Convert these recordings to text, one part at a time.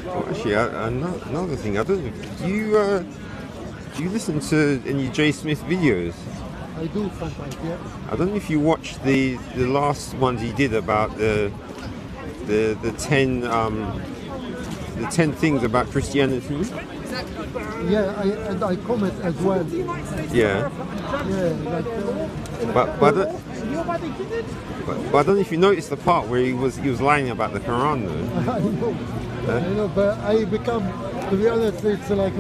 Oh, actually, another thing, I don't know, do you listen to any J Smith videos? I do sometimes, yeah. I don't know if you watched the last ones he did about the 10 things about Christianity. Yeah, and I comment as well. Yeah. Yeah, like. But I don't know if you noticed the part where he was lying about the Quran though. I know, but I become, to be honest, it's like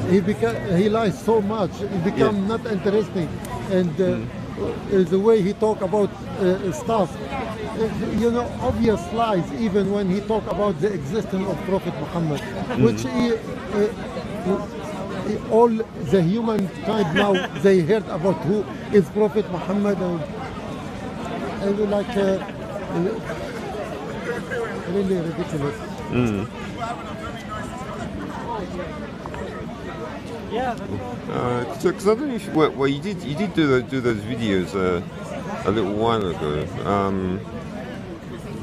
he lies so much. It become not interesting, and the way he talk about stuff, obvious lies. Even when he talk about the existence of Prophet Muhammad, which all the humankind now they heard about who is Prophet Muhammad, and like really ridiculous. Because I don't know if you did do those videos a little while ago.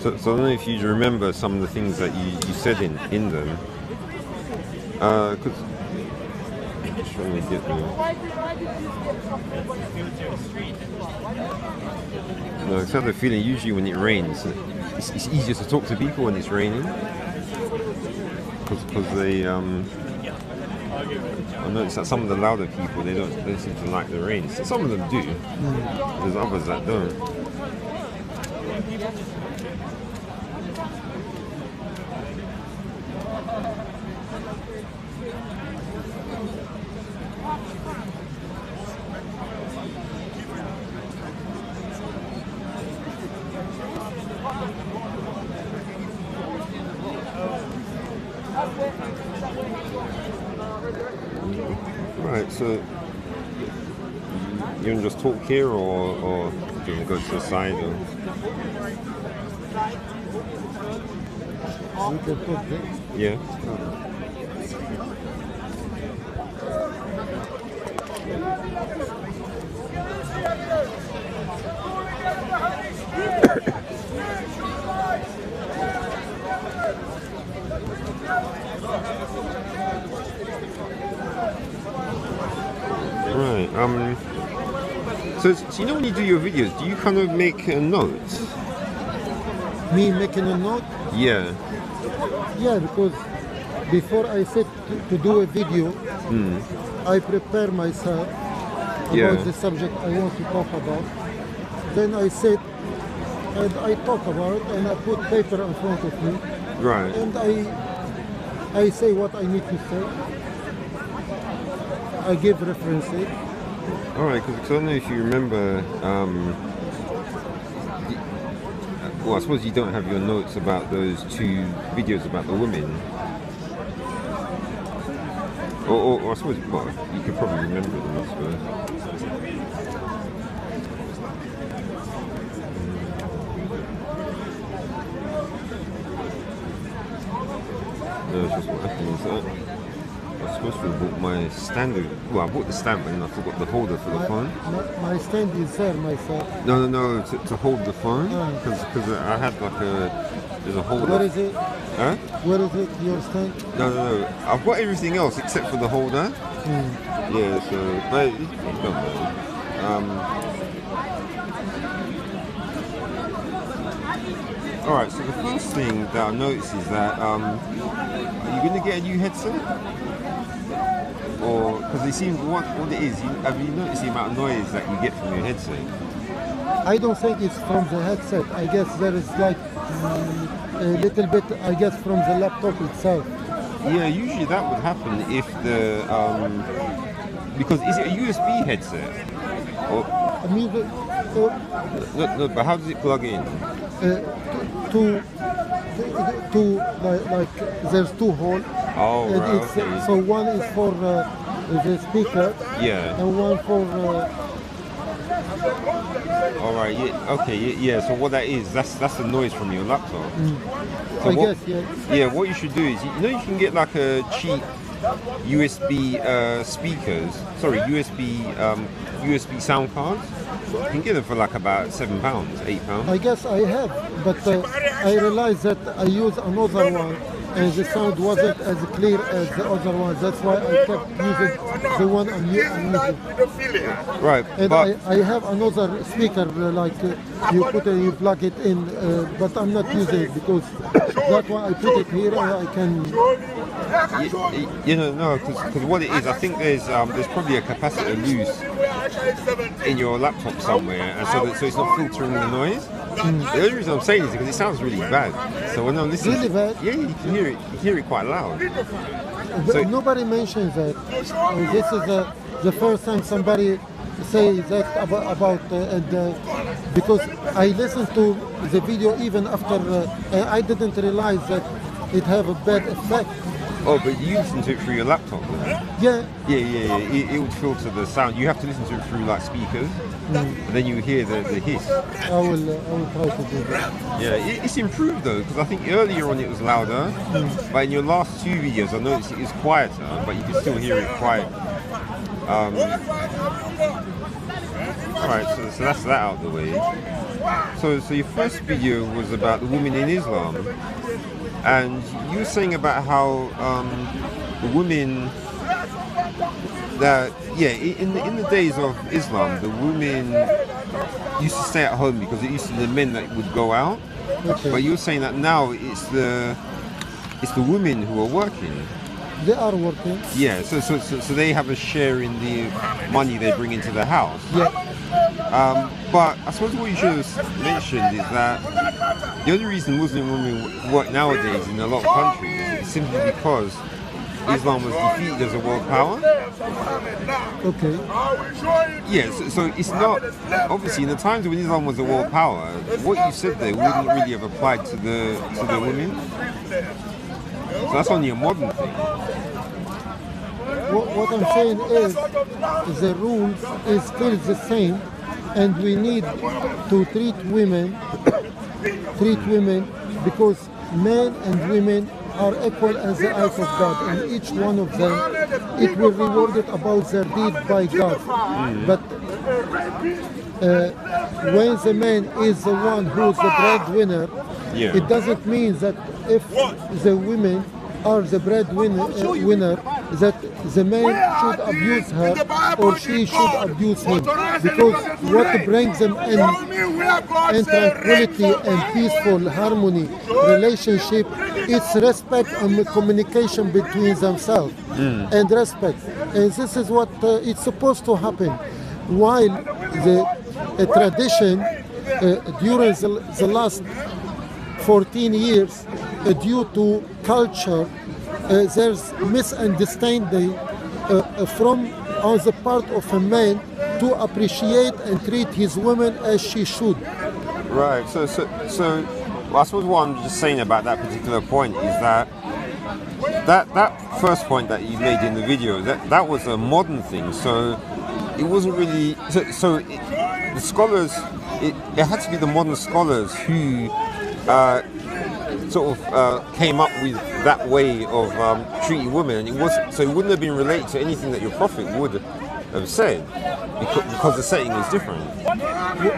So I don't know if you remember some of the things that you said in them. Because trying to get them. No, I have the feeling usually when it rains, it's easier to talk to people when it's raining. Because they I noticed that some of the louder people they don't seem to like the rain. So some of them do. There's others that don't. Right, so you want to just talk here, or do you want to go to the side? Or? We can talk there. Yeah. Right. So you know when you do your videos, do you kind of make notes? Me making a note? Yeah. Yeah, because before I sit to do a video, I prepare myself about the subject I want to talk about. Then I sit and I talk about it, and I put paper in front of me. Right. And I say what I need to say. I give references. All right, because I don't know if you remember. Well, I suppose you don't have your notes about those 2 videos about the women. Or I suppose, well, you could probably remember them, I suppose. No, it's just what happens. I was supposed to have bought my stand. Well, I bought the stand, but then I forgot the holder for the phone. My stand is there, myself. No, to hold the phone, because I had like there's a holder. Where is it? Huh? Where is it, your stand? No. I've got everything else except for the holder. Yeah, so, but you don't know. Alright, so the first thing that I noticed is that, are you going to get a new headset? Or, because it seems, what it is, have you noticed the amount of noise that you get from your headset? I don't think it's from the headset. I guess there is like a little bit, I guess, from the laptop itself. Yeah, usually that would happen if the, because is it a USB headset? Or, I mean, no, but how does it plug in? like there's 2 holes. Oh, right, okay. So one is for the speaker. Yeah. And one for. All right. Yeah. Okay. Yeah. So what that is, that's the noise from your laptop. So I guess, yeah. Yeah. What you should do is, you can get like a cheap USB speakers. Sorry, USB sound cards. You can get them for like about £7, £8. I guess I have, but I realized that I use another one and the sound wasn't as clear as the other ones. That's why I kept using the one I'm using. Right, And but I have another speaker you plug it in, but I'm not using it because that's why I put it here. I can. no, because what it is, I think there's probably a capacitor loose in your laptop somewhere, and so it's not filtering the noise. The only reason I'm saying is because it sounds really bad. So when I'm listening, Really bad? yeah, you can hear it. You hear it quite loud. So- Nobody mentions that. This is the first time somebody say that about because I listened to the video even after and I didn't realize that it have a bad effect. Oh, but you listen to it through your laptop, then? Yeah. Yeah. It would filter the sound. You have to listen to it through like speakers, and then you hear the hiss. I will try to do that. Yeah, it's improved though, because I think earlier on it was louder, but in your last two videos I noticed it is quieter, but you can still hear it quite. Alright, so that's that out of the way. So your first video was about the women in Islam, and you were saying about how the women that in the days of Islam, the women used to stay at home because it used to be the men that would go out. Okay. But you're saying that now it's the women who are working. They are working. Yeah, so they have a share in the money they bring into the house. Yeah. But I suppose what you should have mentioned is that the only reason Muslim women work nowadays in a lot of countries is simply because Islam was defeated as a world power. Okay. Yeah, so it's not, obviously in the times when Islam was a world power, what you said there wouldn't really have applied to the women. So that's only a modern thing. What I'm saying is the rules is still the same, and we need to treat women because men and women are equal in the eyes of God, and each one of them it will be rewarded about their deed by God. But when the man is the one who's the breadwinner, it doesn't mean that if the women are the breadwinner, that the man should abuse her or she should abuse him, because what brings them in tranquility and peaceful harmony relationship is respect and communication between themselves and respect, and this is what it's supposed to happen. While the tradition during the last 14 years, due to culture, there's misunderstanding from on the part of a man to appreciate and treat his woman as she should. Right. So well, I suppose what I'm just saying about that particular point is that first point that you made in the video, that was a modern thing. So it wasn't really. The scholars, it had to be the modern scholars who came up with that way of treating women. It wouldn't have been related to anything that your prophet would have said, because the setting is different.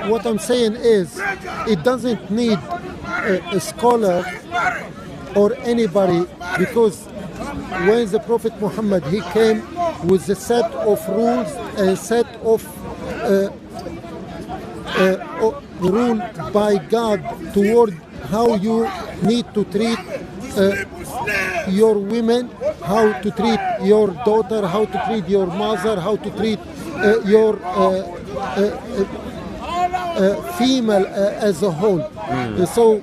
What I'm saying is, it doesn't need a scholar or anybody, because when the Prophet Muhammad, he came with a set of rules, a set of rule by God toward how you need to treat your women, how to treat your daughter, how to treat your mother, how to treat your female as a whole. So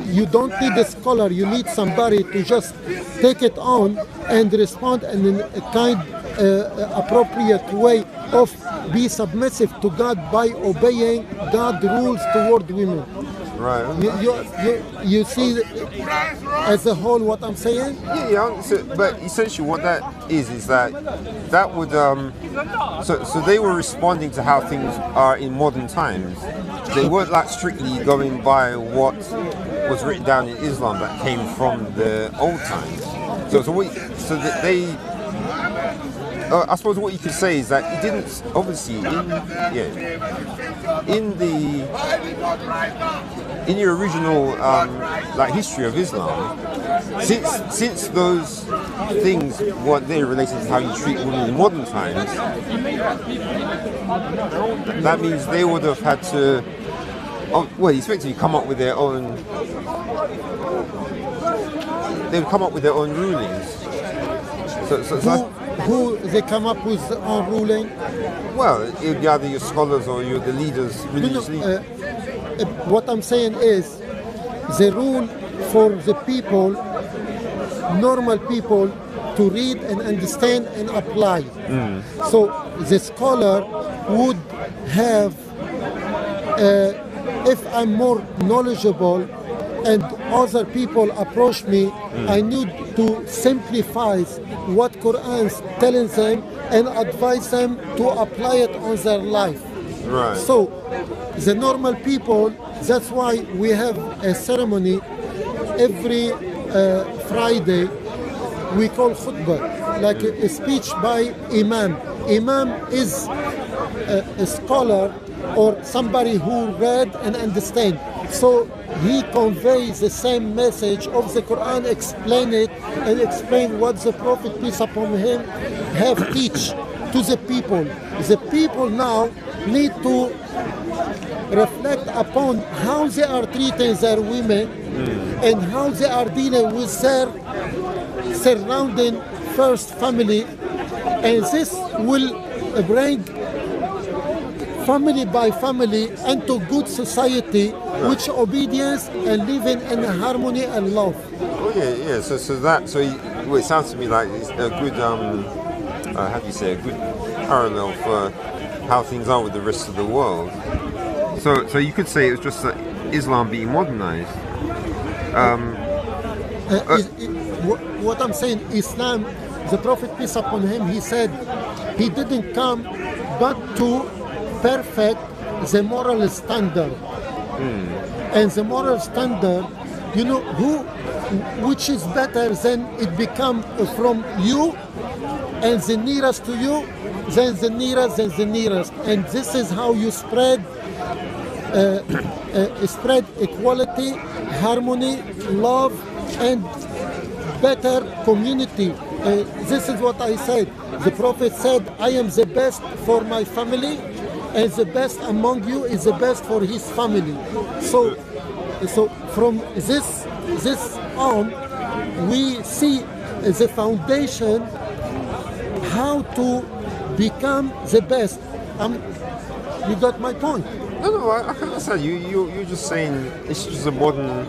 you don't need a scholar, you need somebody to just take it on and respond in a kind appropriate way of be submissive to God by obeying God's rules toward women. Right. You see as a whole what I'm saying? Yeah. But essentially, what that is that would so they were responding to how things are in modern times. They weren't like strictly going by what was written down in Islam that came from the old times. That they. I suppose what you could say is that it didn't obviously in your original history of Islam, since those things weren't there related to how you treat women in modern times, that means they would have had to. Oh, well, you expect to come up with their own. They would come up with their own rulings. Who they come up with on ruling? Well, it would be either your scholars or the leaders, religious leaders. What I'm saying is, the rule for the people, normal people, to read and understand and apply. So the scholar would have, if I'm more knowledgeable and other people approach me, I need to simplify what Quran is telling them and advise them to apply it on their life. Right. So the normal people, that's why we have a ceremony every Friday. We call khutbah, like a speech by Imam. Imam is a scholar or somebody who read and understand. So he conveys the same message of the Quran, explain it and explain what the Prophet, peace upon him, have teach to the people. The people now need to reflect upon how they are treating their women and how they are dealing with their surrounding first family, and this will bring family by family into good society, which obedience and living in harmony and love. Oh yeah. So it sounds to me like it's a good how do you say, a good parallel for how things are with the rest of the world. So you could say it was just Islam being modernized. What I'm saying, Islam, the Prophet, peace upon him, he said he didn't come but to perfect the moral standard. And the moral standard, you know, which is better than it become from you and the nearest to you, then the nearest and the nearest. And this is how you spread equality, harmony, love, and better community. This is what I said. The Prophet said, I am the best for my family, and the best among you is the best for his family. So from this on, we see the foundation how to become the best. You got my point. No, I can understand. You're just saying it's just a modern.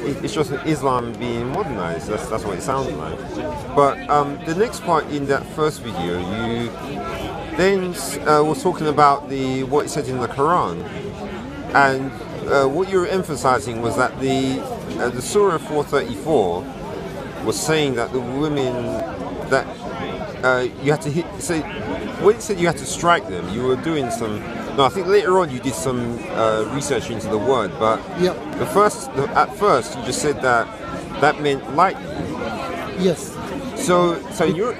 It's just Islam being modernized. That's what it sounds like. But the next part in that first video, you then was talking about what it said in the Quran, and what you were emphasizing was that the Surah 434 was saying that the women that you had to hit. So when it said you had to strike them, you were doing some. No, I think later on you did some research into the word, but yeah. At first you just said that meant lightning. Yes. So in your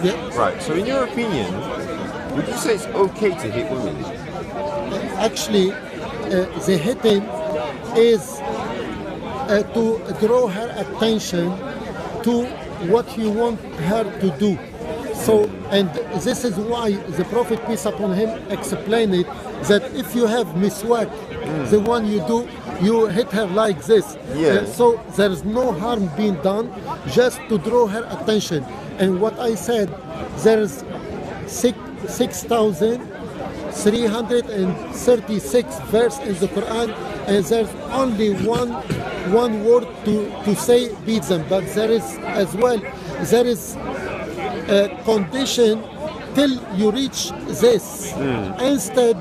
yeah. So in your opinion, would you say it's okay to hit women? Actually, the hitting is to draw her attention to what you want her to do. So, and this is why the Prophet, peace upon him, explained it, that if you have miswak, the one you do, you hit her like this. Yeah. So there is no harm being done, just to draw her attention. And what I said, there is 6,336 verse in the Quran, and there's only one word to say beat them. But there is as well, there is a condition till you reach this. Instead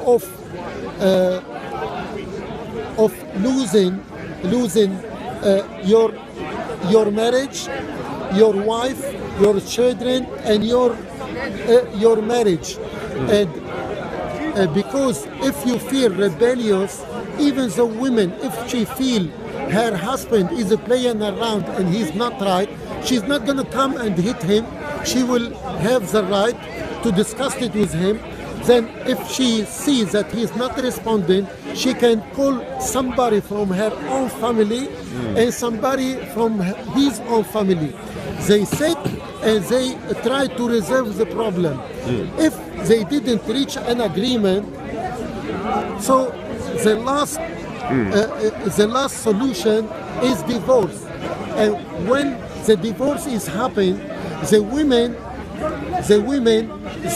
of losing your marriage, your wife, your children, and your marriage. And because if you feel rebellious, even the women, if she feel her husband is playing around and he's not right, she's not going to come and hit him. She will have the right to discuss it with him, then if she sees that he's not responding, she can call somebody from her own family and somebody from his own family. They sit and they try to resolve the problem. If they didn't reach an agreement, so the last solution is divorce. And when the divorce is happening, the women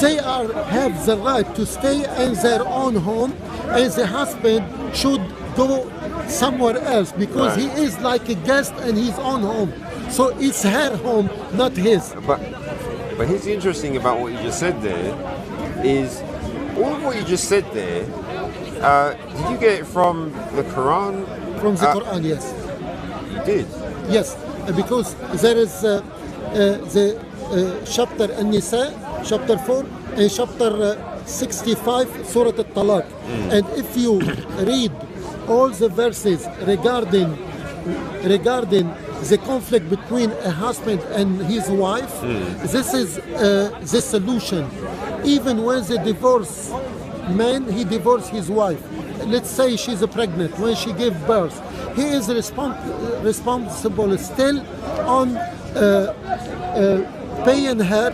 they have the right to stay in their own home, and the husband should go somewhere else because he is like a guest in his own home. So it's her home, not his. But here's the interesting about what you just said there is all of what you just said there. Did you get it from the Quran? From the Quran, yes. You did? Yes, because there is the chapter An-Nisa, chapter 4, and chapter 65, Surah Al-Talaq. And if you read all the verses regarding the conflict between a husband and his wife, this is the solution. Even when the divorce man, he divorced his wife. Let's say she's pregnant. When she gave birth, he is responsible still on paying her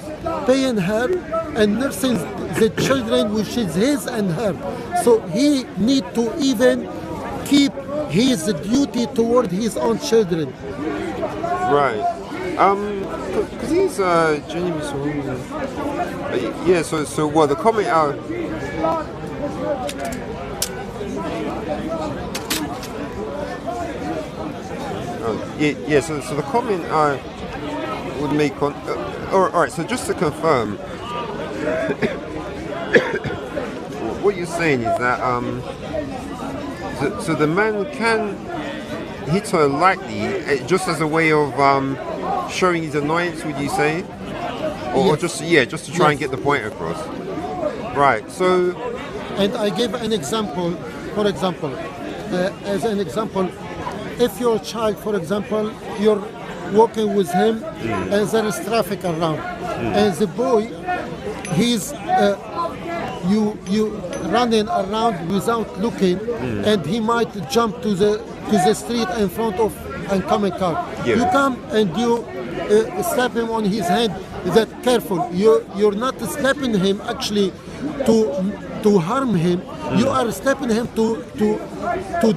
and nursing the children, which is his and her. So he need to even keep his duty toward his own children. Right. Because he's genuinely yeah. So what the comment out. Yeah. So the comment I would make on. All right. So just to confirm, what you're saying is that so the man can hit her lightly, just as a way of showing his annoyance. Would you say, or just to try and get the point across? Right. So. And I give an example. For example, as an example, if your child, for example, you're walking with him and there is traffic around, and the boy, he's you running around without looking, and he might jump to the street in front of oncoming car. Yeah. You come and you slap him on his hand. That careful. You're not slapping him actually to harm him. You are slapping him to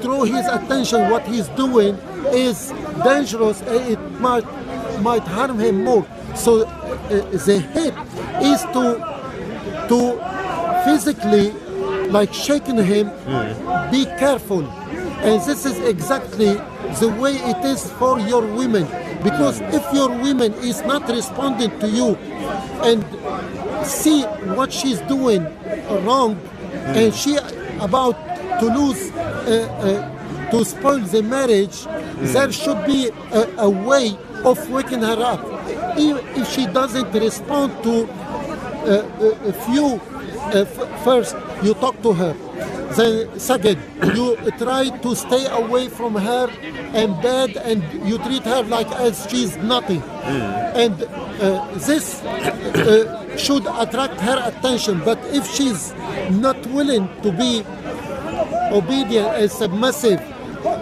draw his attention. What he's doing is dangerous. It might harm him more. So the hit is to physically, like shaking him. Be careful. And this is exactly the way it is for your women. Because if your woman is not responding to you and see what she's doing wrong, and she about to lose, to spoil the marriage, there should be a way of waking her up. If she doesn't respond to first you talk to her, then second you try to stay away from her in bed and you treat her like as she's nothing, and this should attract her attention. But if she's not willing to be obedient and submissive,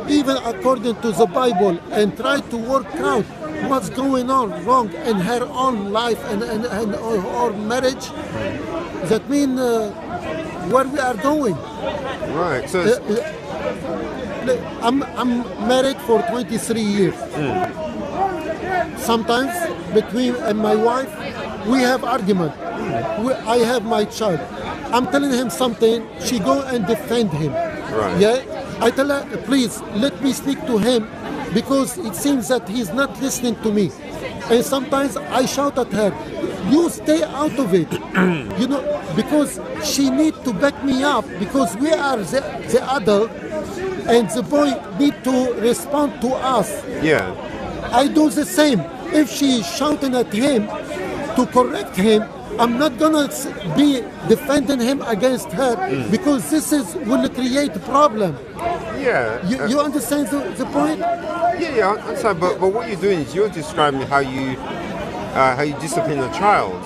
even according to the Bible, and try to work out what's going on wrong in her own life and her marriage, that means where we are going. Right. So I'm married for 23 years. Sometimes between and my wife, we have argument. I have my child. I'm telling him something, she go and defend him. Right. Yeah. I tell her, please let me speak to him because it seems that he's not listening to me. And sometimes I shout at her, you stay out of it. You know, because she need to back me up because we are the adult and the boy need to respond to us. yeah. I do the same. If she is shouting at him to correct him, I'm not gonna be defending him against her because this will create a problem. Yeah. You understand the point? Yeah, I understand. But what you're doing is you're describing how you discipline a child.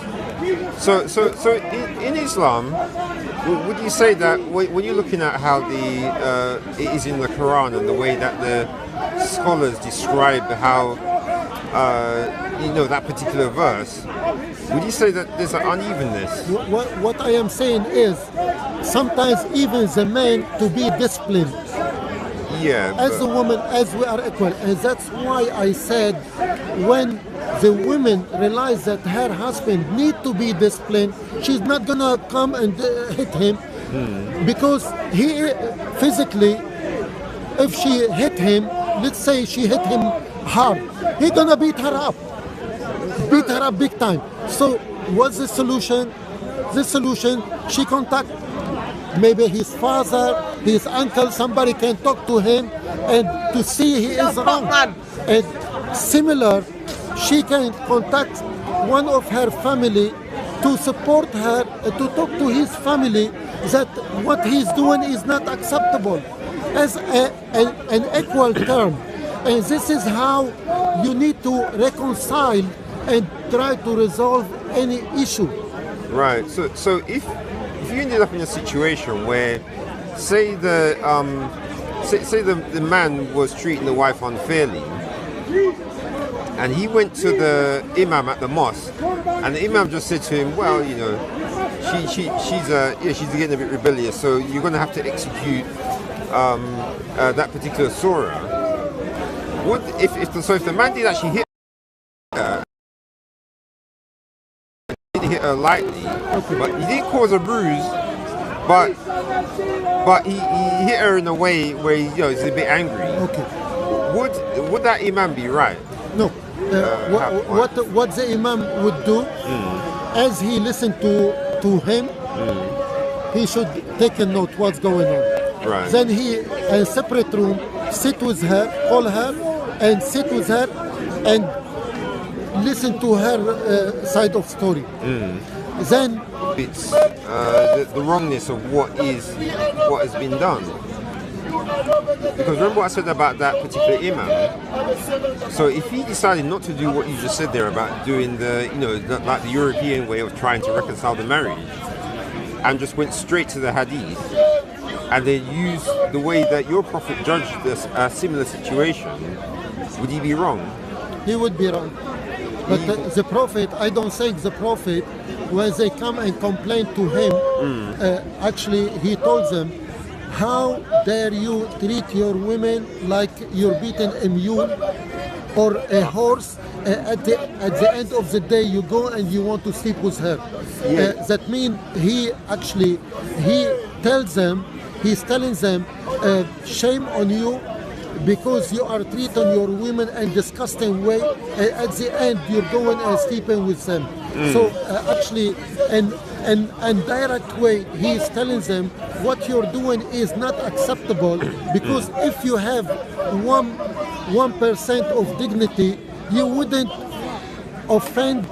So in Islam, Would you say that when you're looking at how it is in the Quran and the way that the scholars describe how that particular verse, would you say that there's an unevenness? What I am saying is sometimes even the man to be disciplined. Yeah. As a woman, as we are equal, and that's why I said when the woman realize that her husband need to be disciplined, she's not gonna come and hit him because he physically, if she hit him, let's say she hit him hard, he gonna beat her up big time. So what's the solution? The solution, she contact maybe his father, his uncle, somebody can talk to him and to see he is wrong. And similar, she can contact one of her family to support her, to talk to his family that what he's doing is not acceptable as an equal term. And this is how you need to reconcile and try to resolve any issue. Right. So if you ended up in a situation where, say the man was treating the wife unfairly, and he went to the imam at the mosque, and the imam just said to him, well, she's getting a bit rebellious, so you're going to have to execute that particular surah. If the man did actually hit her lightly, but he didn't cause a bruise, but he hit her in a way where he's a bit angry. Okay. Would that imam be right? No. What the imam would do, as he listened to him, he should take a note what's going on. Right. Then he, in a separate room, sit with her, call her, and sit with her, and listen to her side of story. Then it's the wrongness of what has been done. Because remember what I said about that particular imam. So if he decided not to do what you just said there about doing like the European way of trying to reconcile the marriage, and just went straight to the hadith, and then used the way that your prophet judged a similar situation, would he be wrong? He would be wrong. But the prophet, I don't think the prophet, when they come and complain to him, actually he told them, how dare you treat your women like you're beating a mule or a horse? At the end of the day, you go and you want to sleep with her. Yeah. That means he tells them, he's telling them, shame on you, because you are treating your women in disgusting way. At the end, you're going and sleeping with them. So actually, and direct way, he is telling them what you're doing is not acceptable, because if you have 1% of dignity, you wouldn't offend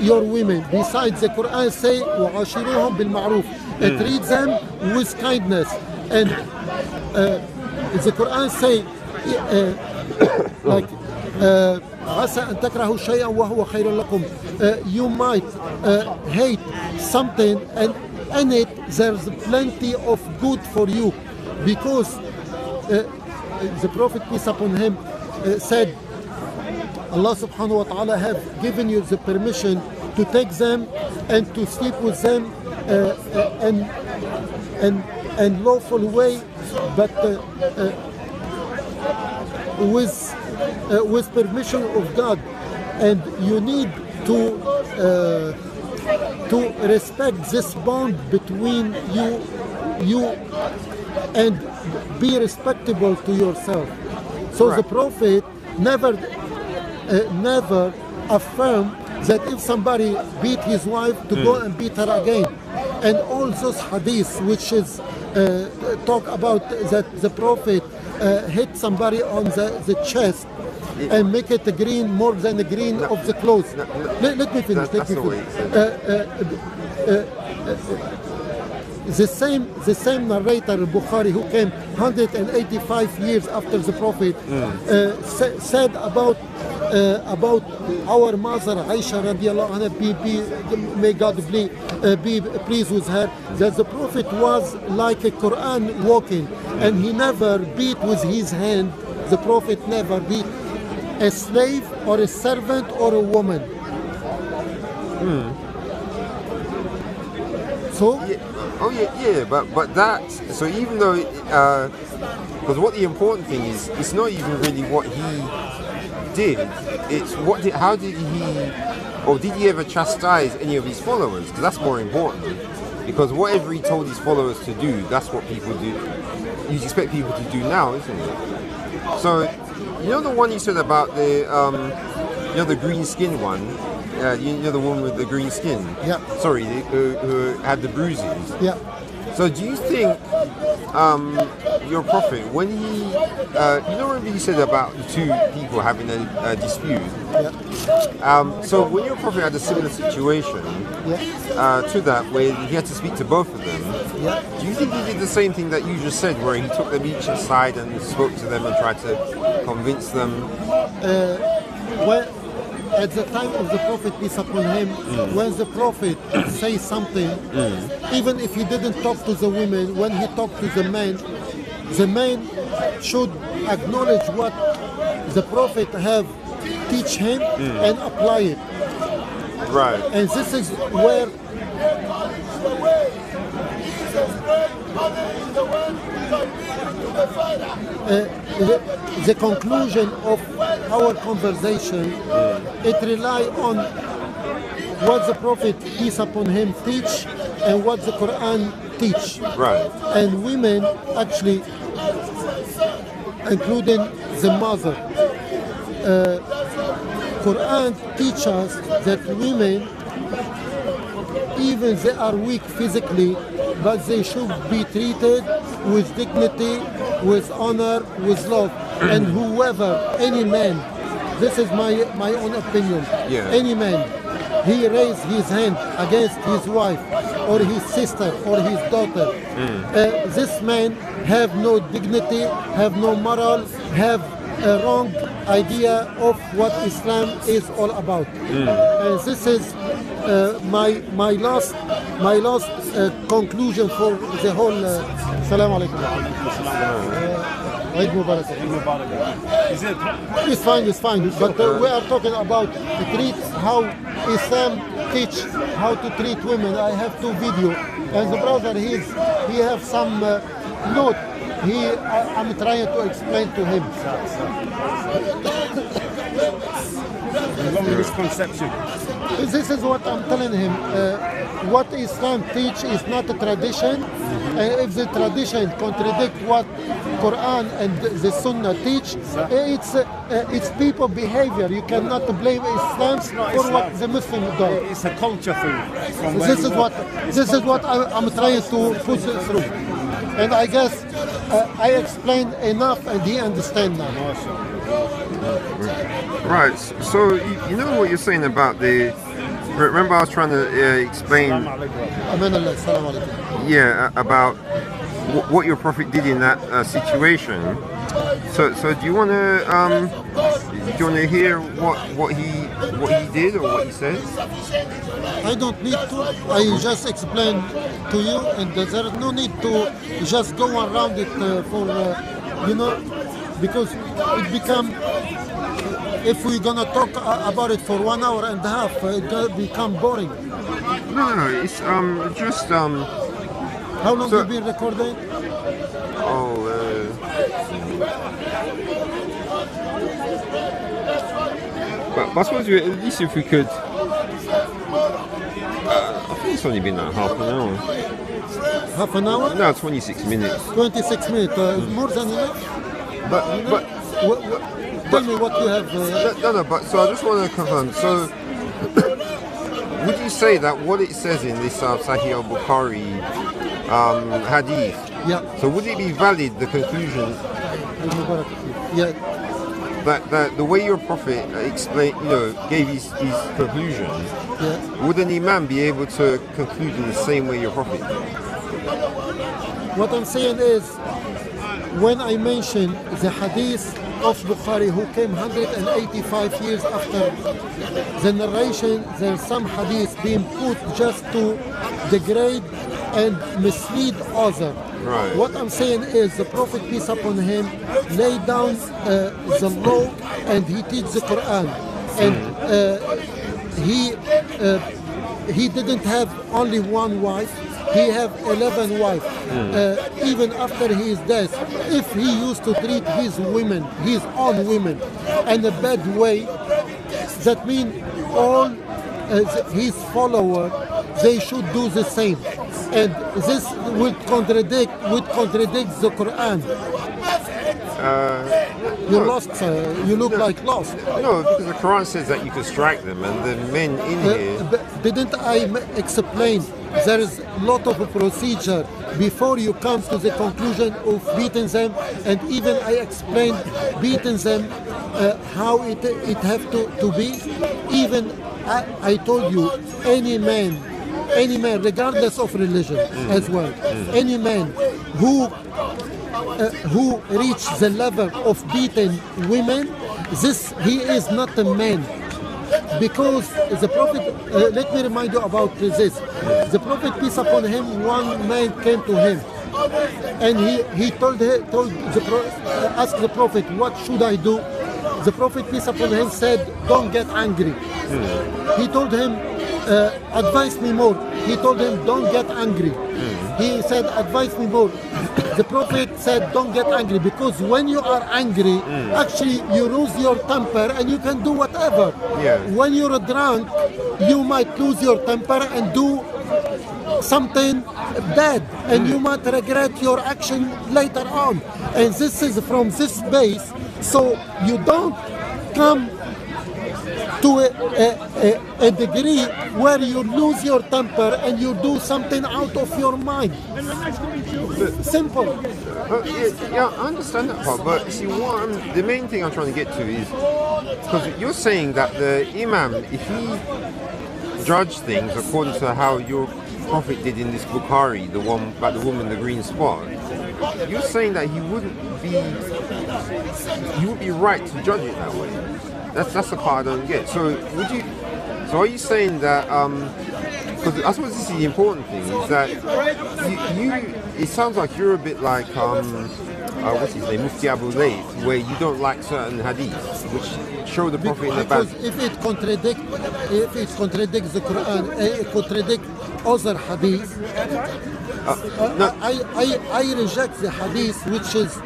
your women. Besides, the Quran say, وَعَاشِرُوهُمْ بِالْمَعْرُوفِ. Treat them with kindness. And the Quran say, like, عسى أن تكرهوا شيئا وهو خير لكم. You might hate something, and in it there's plenty of good for you, because the Prophet, peace upon him, said, Allah subhanahu wa ta'ala have given you the permission to take them and to sleep with them in lawful way, but with permission of God, and you need to respect this bond between you and be respectable to yourself. So the Prophet never affirmed that if somebody beat his wife to go and beat her again. And all those hadiths which is talk about that the Prophet hit somebody on the chest and make it green more than the green of the clothes. Let me finish. the same narrator Bukhari, who came 185 years after the Prophet, said about our mother Aisha radiallahu anha, may God be pleased with her, that the Prophet was like a Quran walking, and he never beat with his hand. The Prophet never beat a slave or a servant or a woman. So but that, so even though because what the important thing is, it's not even really what he did, it's how did he, or did he ever chastise any of his followers? Because that's more important, because whatever he told his followers to do, that's what people do. You expect people to do now, isn't it? So you know the one you said about the green skin one, you know the woman with the green skin? Yeah. Sorry, who had the bruises? yeah. So do you think your Prophet, when he, you know, remember he said about the two people having a dispute? Yeah. So when your Prophet had a similar situation to that, where he had to speak to both of them, do you think he did the same thing that you just said, where he took them each aside and spoke to them and tried to convince them? Well, at the time of the Prophet, peace upon him, when the Prophet says something, even if he didn't talk to the women, when he talked to the men should acknowledge what the Prophet have teach him and apply it. Right. And this is where the conclusion of our conversation, it rely on what the Prophet, peace upon him, teach and what the Quran teach. Right. And women, actually, including the mother, Quran teach us that women, even they are weak physically, but they should be treated with dignity, with honor, with love. And whoever, any man, this is my own opinion, any man, he raise his hand against his wife or his sister or his daughter, this man have no dignity, have no moral, have a wrong idea of what Islam is all about. And this is my last conclusion for the whole. Salam alaikum. Eid Mubarak. It's fine. But we are talking about how Islam teach how to treat women. I have two videos, and the brother he have some note. I'm trying to explain to him. Misconception. This is what I'm telling him. What Islam teach is not a tradition. If the tradition contradict what Quran and the Sunnah teach, it's people behavior. You cannot blame Islam for what the Muslim do. It's a culture thing. This is what I'm trying to put through. And I guess I explained enough and he understands now. Right, so you know what you're saying about the... Remember I was trying to explain... Yeah, about what your Prophet did in that situation. So do you want to hear what he did or what he said? I don't need to. I just explain to you, and there's no need to just go around it because it become. If we're gonna talk about it for 1 hour and a half, it gonna become boring. No, it's just How long have you been recording? But I suppose at least if we could. I think it's only been like half an hour. Half an hour? No, 26 minutes. 26 minutes, more than enough. But tell me what you have. No. But so I just want to confirm. So, would you say that what it says in this Sahih al-Bukhari hadith? Yeah. So would it be valid, the conclusion? Yeah. That the way your Prophet explained, gave his conclusion, would an imam be able to conclude in the same way your Prophet did? What I'm saying is, when I mention the hadith of Bukhari, who came 185 years after the narration, there's some hadith being put just to degrade and mislead others. Right. What I'm saying is, the Prophet, peace upon him, laid down the law and he teach the Quran. And he didn't have only one wife. He have 11 wives. Even after his death, if he used to treat his women, his own women, in a bad way, that means all his followers, they should do the same. And this would contradict the Quran. You lost. You look like lost. No, because the Quran says that you can strike them, and the men in here. Didn't I explain? There is a lot of procedure before you come to the conclusion of beating them, and even I explained beating them how it have to be. Even I told you, any man, regardless of religion as well, any man who reach the level of beating women, he is not a man. Because the Prophet, let me remind you about this. The Prophet, peace upon him, one man came to him, and he asked the Prophet, what should I do? The Prophet, peace upon him, said, don't get angry. He told him, advise me more. He told him, don't get angry. He said, advise me more. The Prophet said, don't get angry, because when you are angry, actually you lose your temper and you can do whatever. Yeah. When you're drunk, you might lose your temper and do something bad, and you might regret your action later on. And this is from this base, so you don't come to a degree where you lose your temper and you do something out of your mind. Simple. Yeah, I understand that part, but see, the main thing I'm trying to get to is, because you're saying that the Imam, if he judged things according to how your Prophet did in this Bukhari, the one about the woman in the green spot, you're saying that he wouldn't be right to judge it that way. That's the part I don't get. So are you saying that? Because I suppose this is the important thing, is that you it sounds like you're a bit like what's his name, Mufti Abu Layth, where you don't like certain hadiths which show the Prophet in the bad. Because if it contradicts the Quran, it contradicts other hadiths. No. I reject the hadith which is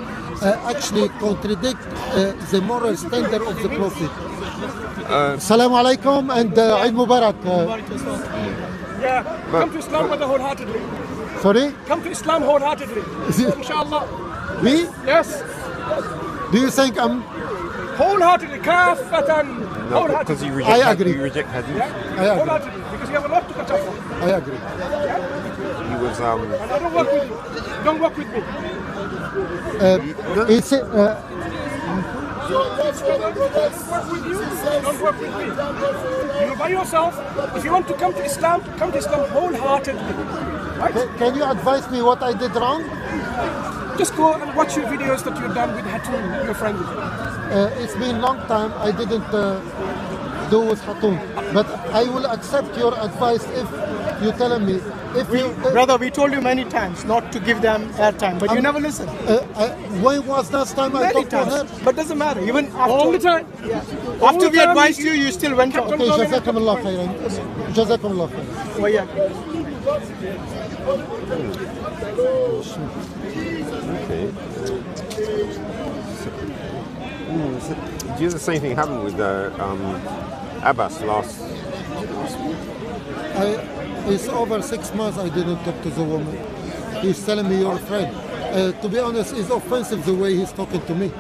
actually contradict the moral standard of the Prophet. Assalamu alaikum and Eid Mubarak. Yeah, come to Islam wholeheartedly. Sorry? Come to Islam wholeheartedly. Inshallah. Me? Yes. Do you think I'm... Wholeheartedly, kafatan. No, because Wholeheartedly. you reject, I agree. You reject hadith. I agree. Wholeheartedly, because you have a lot to catch up on. I agree. He was And I don't work with you. Don't work with me. It's Don't work with me. You're by yourself. If you want to come to Islam wholeheartedly. Right? Can you advise me what I did wrong? Just go and watch your videos that you've done with Hatun, your friend. It's been a long time I didn't do with Hatun, but I will accept your advice if you tell me. Brother, we told you many times not to give them airtime, but you never listen. When was last time I Many talked to her? times, but doesn't matter. Even after, All the time. after we advised you, you still went on. Okay, جزاكم الله خيرا. جزاكم الله خيرا. Oh, yeah. okay. Do the same thing happened with Abbas last? It's over 6 months I didn't talk to the woman. He's telling me you're a friend. To be honest, it's offensive the way he's talking to me.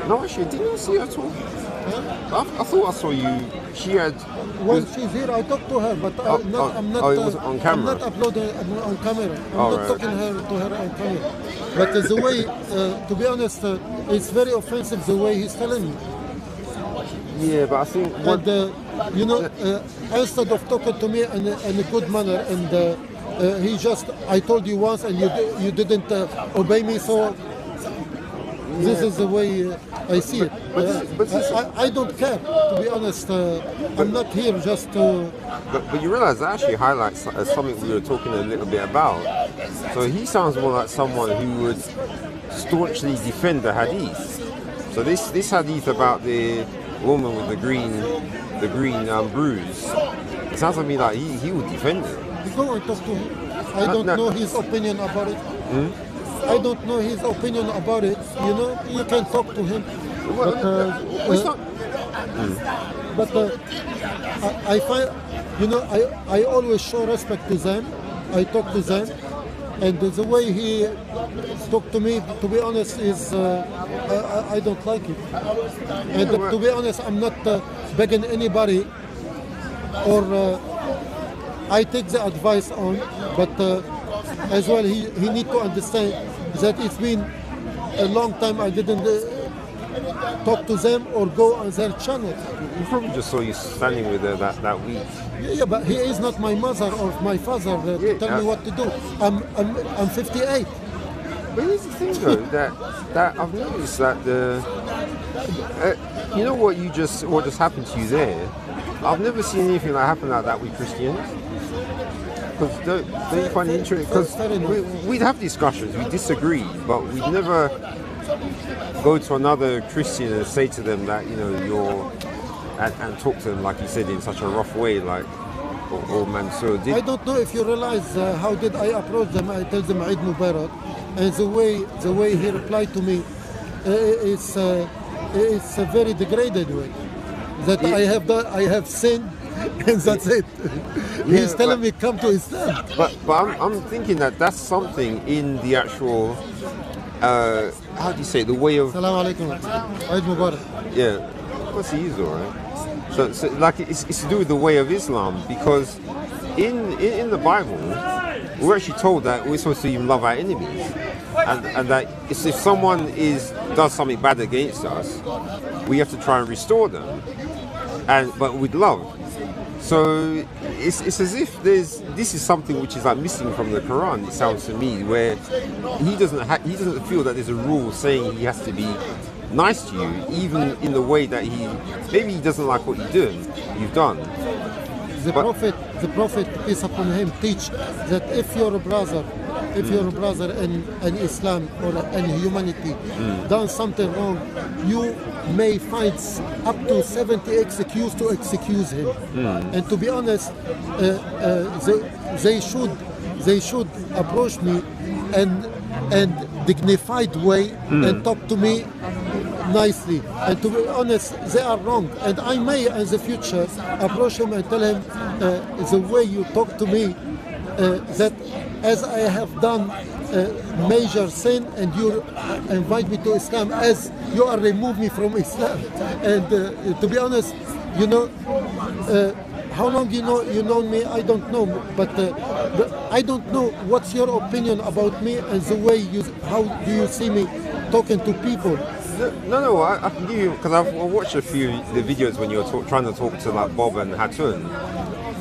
No, actually, didn't you see her at all? I thought I saw you. She had. When she's here, I talk to her, but I'm not. it was on camera. I'm not uploading on camera. I'm not right. talking to her on camera. But the way, to be honest, it's very offensive the way he's telling me. Yeah, but I think And instead of talking to me in a good manner and he just, I told you once and you didn't obey me, so this is the way I see it. I don't care, to be honest. I'm not here just to... But you realize that actually highlights something we were talking a little bit about. So he sounds more like someone who would staunchly defend the hadith. So this hadith about the woman with the green bruise, it sounds to me like he would defend it. Go and talk to him. I don't know his opinion about it. I don't know his opinion about it. You know, you can talk to him. But I find, you know, I always show respect to them. I talk to them, and the way he talked to me, to be honest, is I don't like it. And to be honest, I'm not begging anybody, or I take the advice on, but as well he need to understand that it's been a long time I didn't talk to them or go on their channel. You probably just saw you standing with her that week. Yeah, but he is not my mother or my father to tell me what to do. I'm 58. But here's the thing though, that I've noticed that you know what just happened to you there. I've never seen anything like happen like that with Christians. Because don't you find it interesting? Because we'd have discussions, we disagree, but we'd never go to another Christian and say to them that, you know, you're and talk to them like you said in such a rough way, like or Mansur did. I don't know if you realize how did I approach them. I tell them Eid Mubarak, and the way he replied to me, it's a very degraded way. That I have sinned, and that's it. He's telling me come to Islam. But I'm thinking that's something in the actual how do you say, the way of... Assalamu alaikum. Eid Mubarak. Yeah, what's he is alright. So like it's to do with the way of Islam, because in the Bible we're actually told that we're supposed to even love our enemies, and that if someone does something bad against us, we have to try and restore them, but with love. So it's as if this is something which is like missing from the Quran. It sounds to me, where he doesn't feel that there's a rule saying he has to be nice to you, even in the way that maybe he doesn't like what you've done. The Prophet, peace upon him, teach that if your brother in Islam or in humanity done something wrong, you may find up to 70 excuses to excuse him. And to be honest, they should approach me and dignified way and talk to me nicely. And to be honest, they are wrong. And I may in the future approach him and tell him the way you talk to me, that as I have done major sin and you invite me to Islam, as you are remove me from Islam. And to be honest, you know, how long you know me, I don't know, but I don't know what's your opinion about me and the way how do you see me talking to people. No, I can give you, because I've watched a few the videos when you're trying to talk to like Bob and Hatun.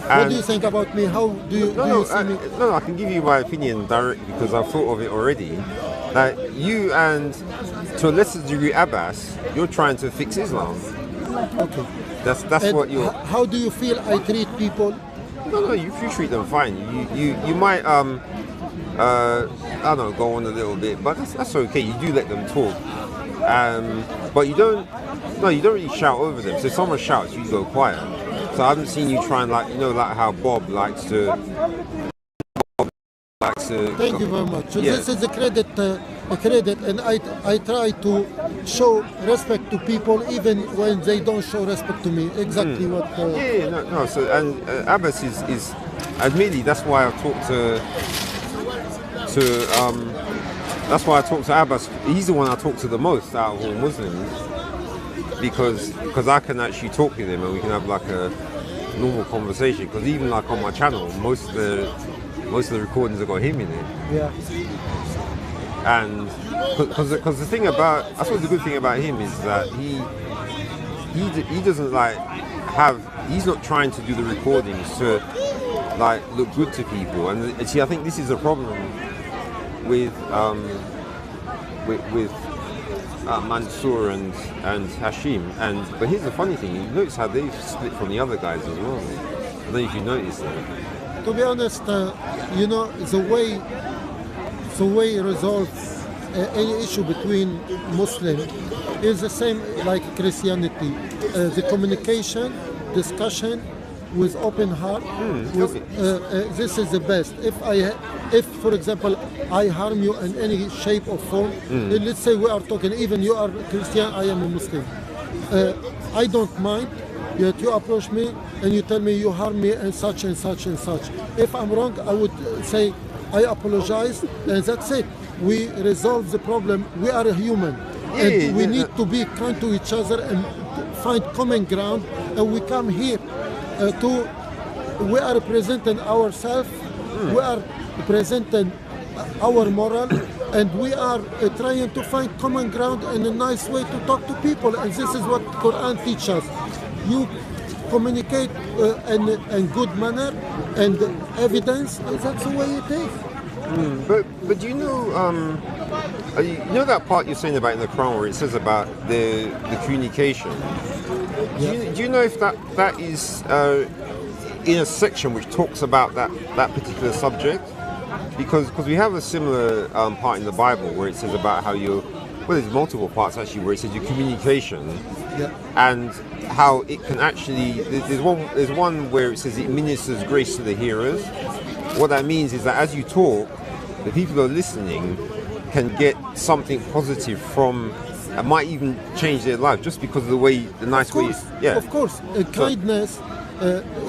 What do you think about me? How do you see me? No, I can give you my opinion directly because I've thought of it already. That you and, to a lesser degree, Abbas, you're trying to fix Islam. Okay. That's and what you're... How do you feel I treat people? No, you treat them fine. You might, I don't know, go on a little bit, but that's okay. You do let them talk. But you don't really shout over them. So if someone shouts, you go quiet. So I haven't seen you try and like how Bob likes to. Thank you very much. So yeah. This is a credit, and I try to show respect to people even when they don't show respect to me. Exactly what. No. So Abbas is admittedly that's why I talked that's why I talk to Abbas. He's the one I talk to the most out of all Muslims, because I can actually talk with him and we can have like a normal conversation. Because even like on my channel, most of the recordings have got him in it. Yeah. And because the thing about, I suppose the good thing about him is that he doesn't he's not trying to do the recordings to like look good to people. And see, I think this is a problem with Mansur and Hashim. But here's the funny thing: you notice how they've split from the other guys as well. I don't know if you noticed that. To be honest, you know, the way you resolve any issue between Muslims is the same like Christianity. The communication, discussion with open heart. This is the best. If for example I harm you in any shape or form, let's say we are talking, even you are Christian, I am a Muslim. I don't mind that you approach me and you tell me you harm me and such and such and such. If I'm wrong, I would say I apologize, and that's it. We resolve the problem. We are a human, and we need to be kind to each other and find common ground. And we come here we are presenting ourselves, we are presenting our moral, and we are trying to find common ground and a nice way to talk to people. And this is what Quran teaches us. You communicate in good manner and evidence, and that's the way it is. But do you know that part you're saying about in the Quran where it says about the communication? Do you know if that is in a section which talks about that particular subject? Because we have a similar part in the Bible where it says about how there's multiple parts actually where it says your communication, and how it can actually, there's one where it says it ministers grace to the hearers. What that means is that as you talk, the people who are listening can get something positive from, and might even change their life just because of the nice way. Yeah, of course. Kindness.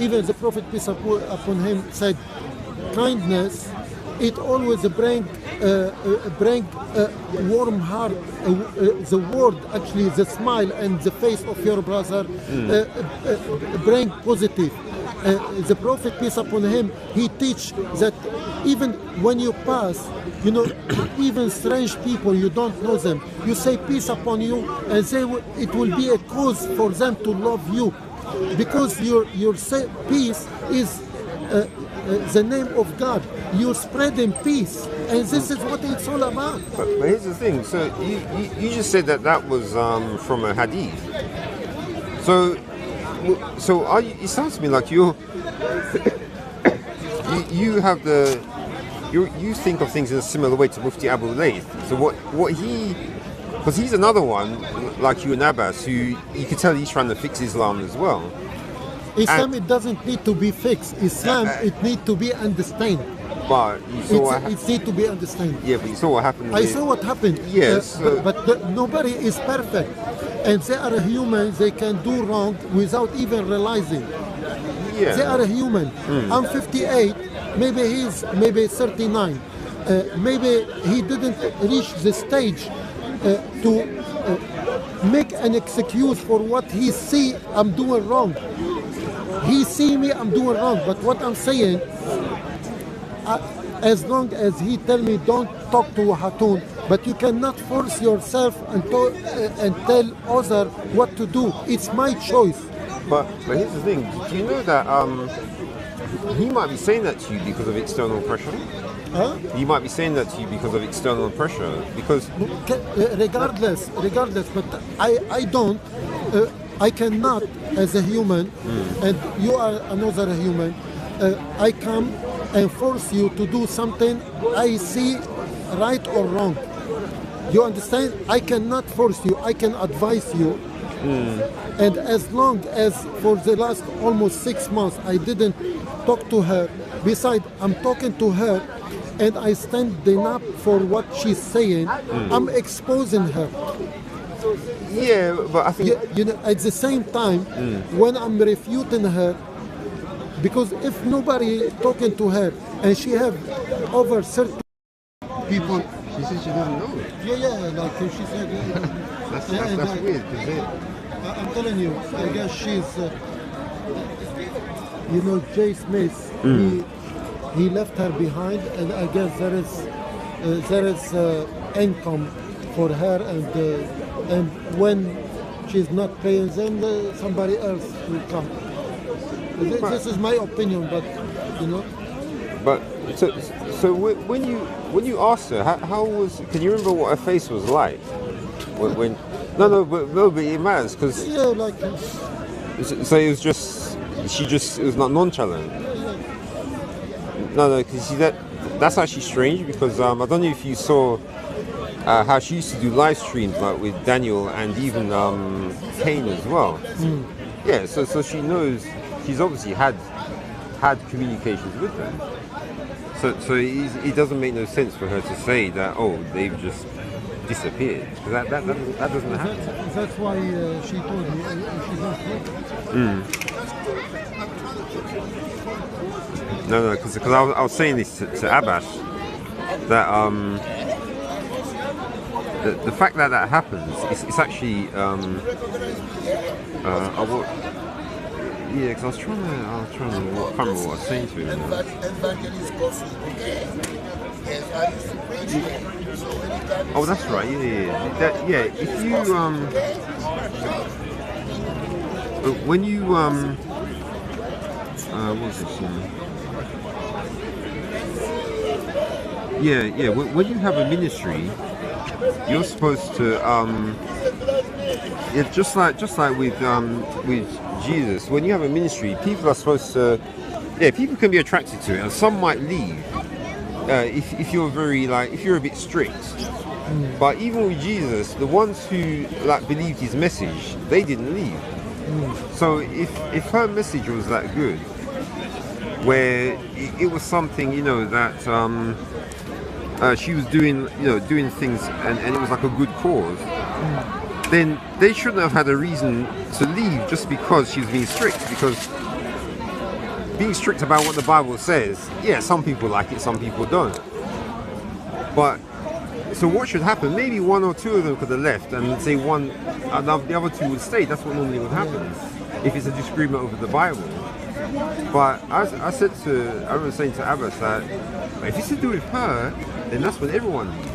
Even the Prophet peace upon him said, kindness. It always bring warm heart. The word, actually, the smile and the face of your brother bring positive. The Prophet peace upon him, he teach that even when you pass, you know, even strange people, you don't know them, you say peace upon you, and it will be a cause for them to love you, because your peace is the name of God. You're spreading peace, and this is what it's all about. But here's the thing. So you just said that was from a hadith. So it sounds to me like you have you think of things in a similar way to Mufti Abu Layth. So what he, because he's another one like you and Abbas, who you can tell he's trying to fix Islam as well. Islam, it doesn't need to be fixed. Islam, it needs to be understood. But you saw it needs to be understood. Yeah, but you saw what happened. I saw what happened. Yes. But nobody is perfect. And they are human. They can do wrong without even realizing. Yeah. They are human. I'm 58. Maybe he's 39. Maybe he didn't reach the stage to make an excuse for what he see I'm doing wrong. He see me, I'm doing wrong. But what I'm saying, as long as he tell me don't talk to Hatun, but you cannot force yourself and tell others what to do. It's my choice. But here's the thing. Do you know that he might be saying that to you because of external pressure? Huh? He might be saying that to you because of external pressure. Because regardless, but I don't. I cannot, as a human, and you are another human, I come and force you to do something I see right or wrong. You understand? I cannot force you, I can advise you. And as long as for the last almost 6 months I didn't talk to her, besides I'm talking to her and I standing up for what she's saying, I'm exposing her. Yeah, but I think you know, at the same time, when I'm refuting her, because if nobody talking to her and she have over 30 people, she said she doesn't know. Yeah, like she said. That's weird. I'm telling you, I guess she's, you know, Jay Smith. He left her behind, and I guess there is income for her, and when she's not paying them, somebody else will come. This is my opinion, but you know. But so when you asked her, how was? Can you remember what her face was like? When no, but it matters because Yeah, like so it was just it was not nonchalant. No, because that's actually strange because I don't know if you saw how she used to do live streams like with Daniel and even Kane as well. Yeah, so she knows she's obviously had communications with them. So it doesn't make no sense for her to say that they've just disappeared because that doesn't happen. that's why she told me she's not here. No, because I was saying this to Abbas that the fact that happens it's actually because I was trying to I can't remember what I was saying to him. Oh, that's right. Yeah. If you when you what was this? Yeah. When you have a ministry, you're supposed to just like with Jesus. When you have a ministry, people are supposed to people can be attracted to it, and some might leave if you're if you're a bit strict. But even with Jesus, the ones who believed his message, they didn't leave. So if her message was that good, where it was something that she was doing things and it was like a good cause, then they shouldn't have had a reason to leave just because she was being strict. Because being strict about what the Bible says, some people like it, some people don't. But so what should happen? Maybe one or two of them could have left, and say the other two would stay. That's what normally would happen if it's a disagreement over the Bible. But I remember saying to Abbas that if it's to do with her, then that's when everyone leaves.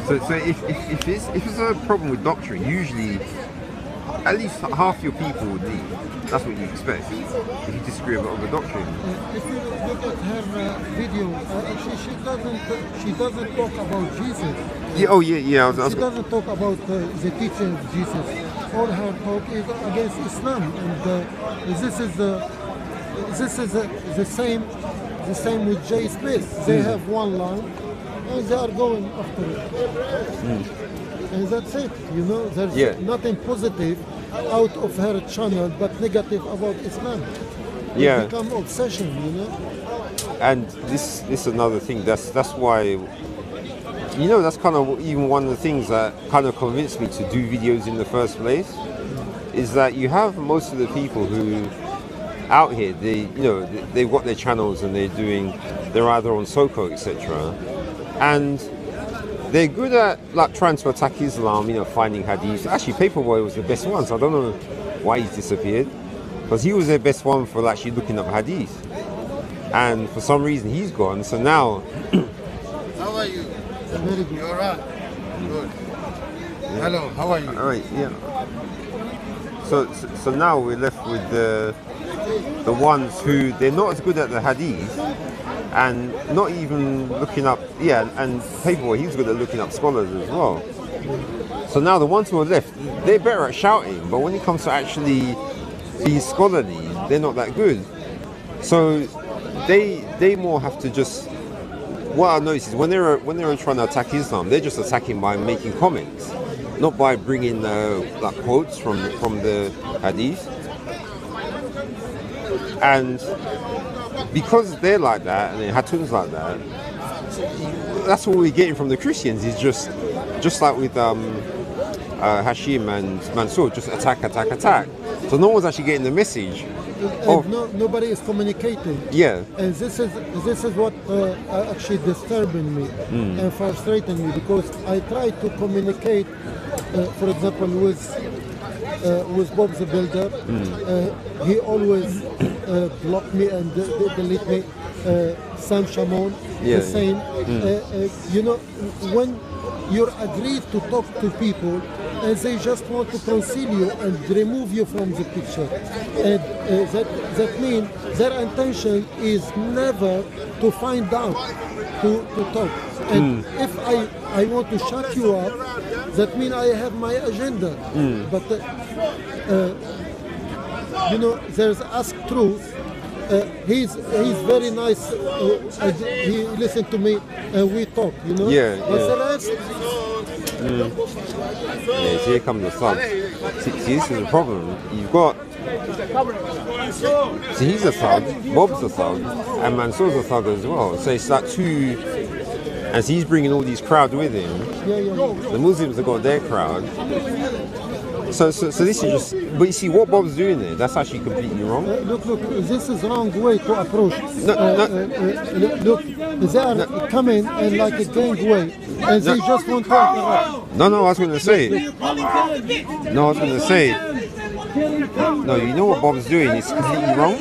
So if it's a problem with doctrine, usually at least half your people would leave. That's what you expect if you disagree about the doctrine. If you look at her video, she doesn't talk about Jesus. Yeah. She doesn't talk about the teaching of Jesus. All her talk is against Islam, and this is the same with Jay Smith. They have one line, and they are going after it. And that's it. There's nothing positive out of her channel, but negative about Islam. It become obsession, And this is another thing. That's why. That's kind of even one of the things that kind of convinced me to do videos in the first place, is that you have most of the people who out here, they've got their channels and they're either on Soko, etc. And they're good at trying to attack Islam, finding hadith. Actually, Paperboy was the best one, so I don't know why he's disappeared, because he was the best one for actually looking up hadith. And for some reason he's gone, so now... How are you? Very good. You're right. Good. Hello, how are you? All right, yeah. So now we're left with the ones who they're not as good at the hadith and not even looking up. And Paperboy, he's good at looking up scholars as well. So now the ones who are left, they're better at shouting, but when it comes to actually being scholarly, they're not that good. So they more have to just. What I noticed is when they're trying to attack Islam, they're just attacking by making comments, not by bringing quotes from the hadith. And because they're like that, and the Hatun's like that, that's what we're getting from the Christians. Is just like with Hashim and Mansur, just attack. So no one's actually getting the message. Nobody is communicating. Yeah. And this is what actually disturbing me and frustrating me, because I try to communicate, for example, with Bob the Builder. He always blocked me and delete me. Sam Shamon, the same. When you're agreed to talk to people, and they just want to conceal you and remove you from the picture. And that means their intention is never to find out, to talk. And if I want to shut you up, that means I have my agenda. But you know, there's Ask Truth. He's very nice. He listened to me and we talk, you know. Yeah, But yeah. the rest, Yeah, so here come the thugs. See, this is the problem. You've got. See, he's a thug, Bob's a thug, and Mansur's a thug as well. So it's like two. And so he's bringing all these crowds with him. The Muslims have got their crowd. So this is just. But you see, what Bob's doing there, that's actually completely wrong. look, this is wrong way to approach. Look, they are coming in like a gang way, and they just want to interrupt. No, I was going to say. No, you know what Bob's doing? It's completely wrong.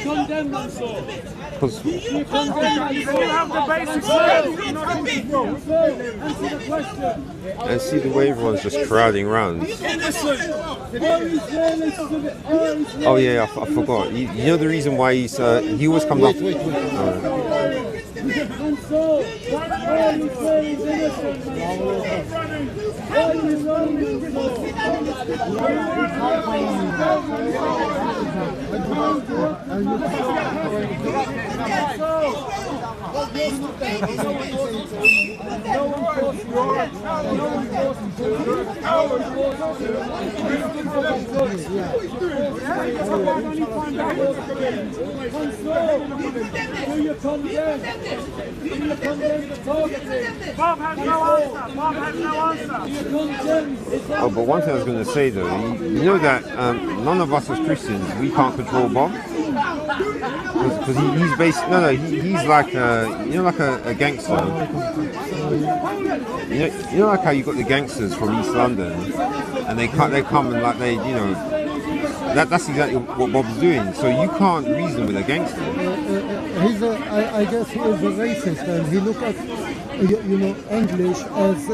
condemn Mansur. Because You have the basics there. Answer the question. and see the way everyone's just crowding around. Oh yeah, I forgot. You know the reason why he always comes up. Mansur, why are you saying he's innocent? Why are you running Bob has no answer. Oh, but one thing I was going to say though, you know that none of us as Christians, we can't control Bob because he's based. He's like like a gangster. You know like how you got the gangsters from East London, and they come and like that's exactly what Bob's doing. So you can't reason with a gangster. I guess he is a racist, and he look at English as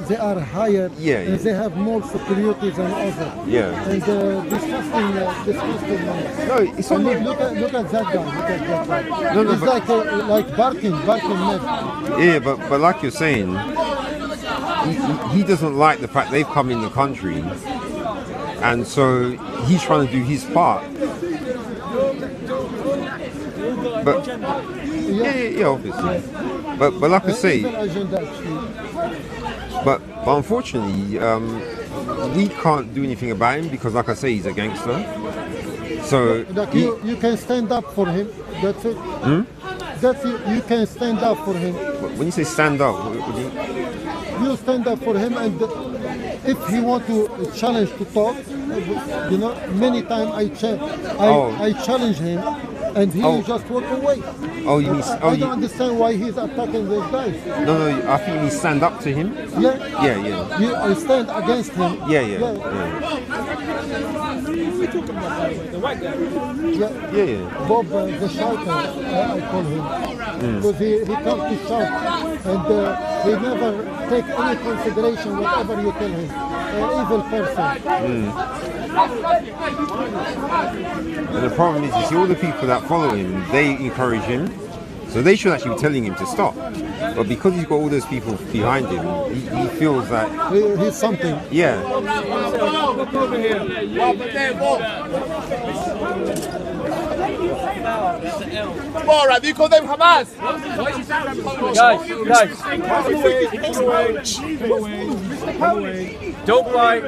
they are higher, and they have more superiority than others. Yeah. And disgusting man. No, it's only. Look at that guy. No, It's but, like barking man. yeah, but like you're saying, he doesn't like the fact they've come in the country, and so he's trying to do his part. But yeah, obviously. But like I say, but unfortunately, we can't do anything about him because, like I say, he's a gangster. So you can stand up for him. That's it. That's it. You can stand up for him. When you say stand up, what do you? You stand up for him, and if he want to challenge to talk, many times I challenge him, and he just walk away. Oh, you mean? I don't understand why he's attacking these guys. No, I think you mean stand up to him. Yeah. Yeah. You stand against him. Yeah. the white guy? Yeah. Bob the shouter, I call him, because he comes to shout, and he never take any consideration whatever you tell him. An evil person. And the problem is, you see, all the people that follow him, they encourage him. So they should actually be telling him to stop. But because he's got all those people behind him, he feels that... He's something. Yeah. Look over here. More, have you called them Hamas? Guys. Don't fight.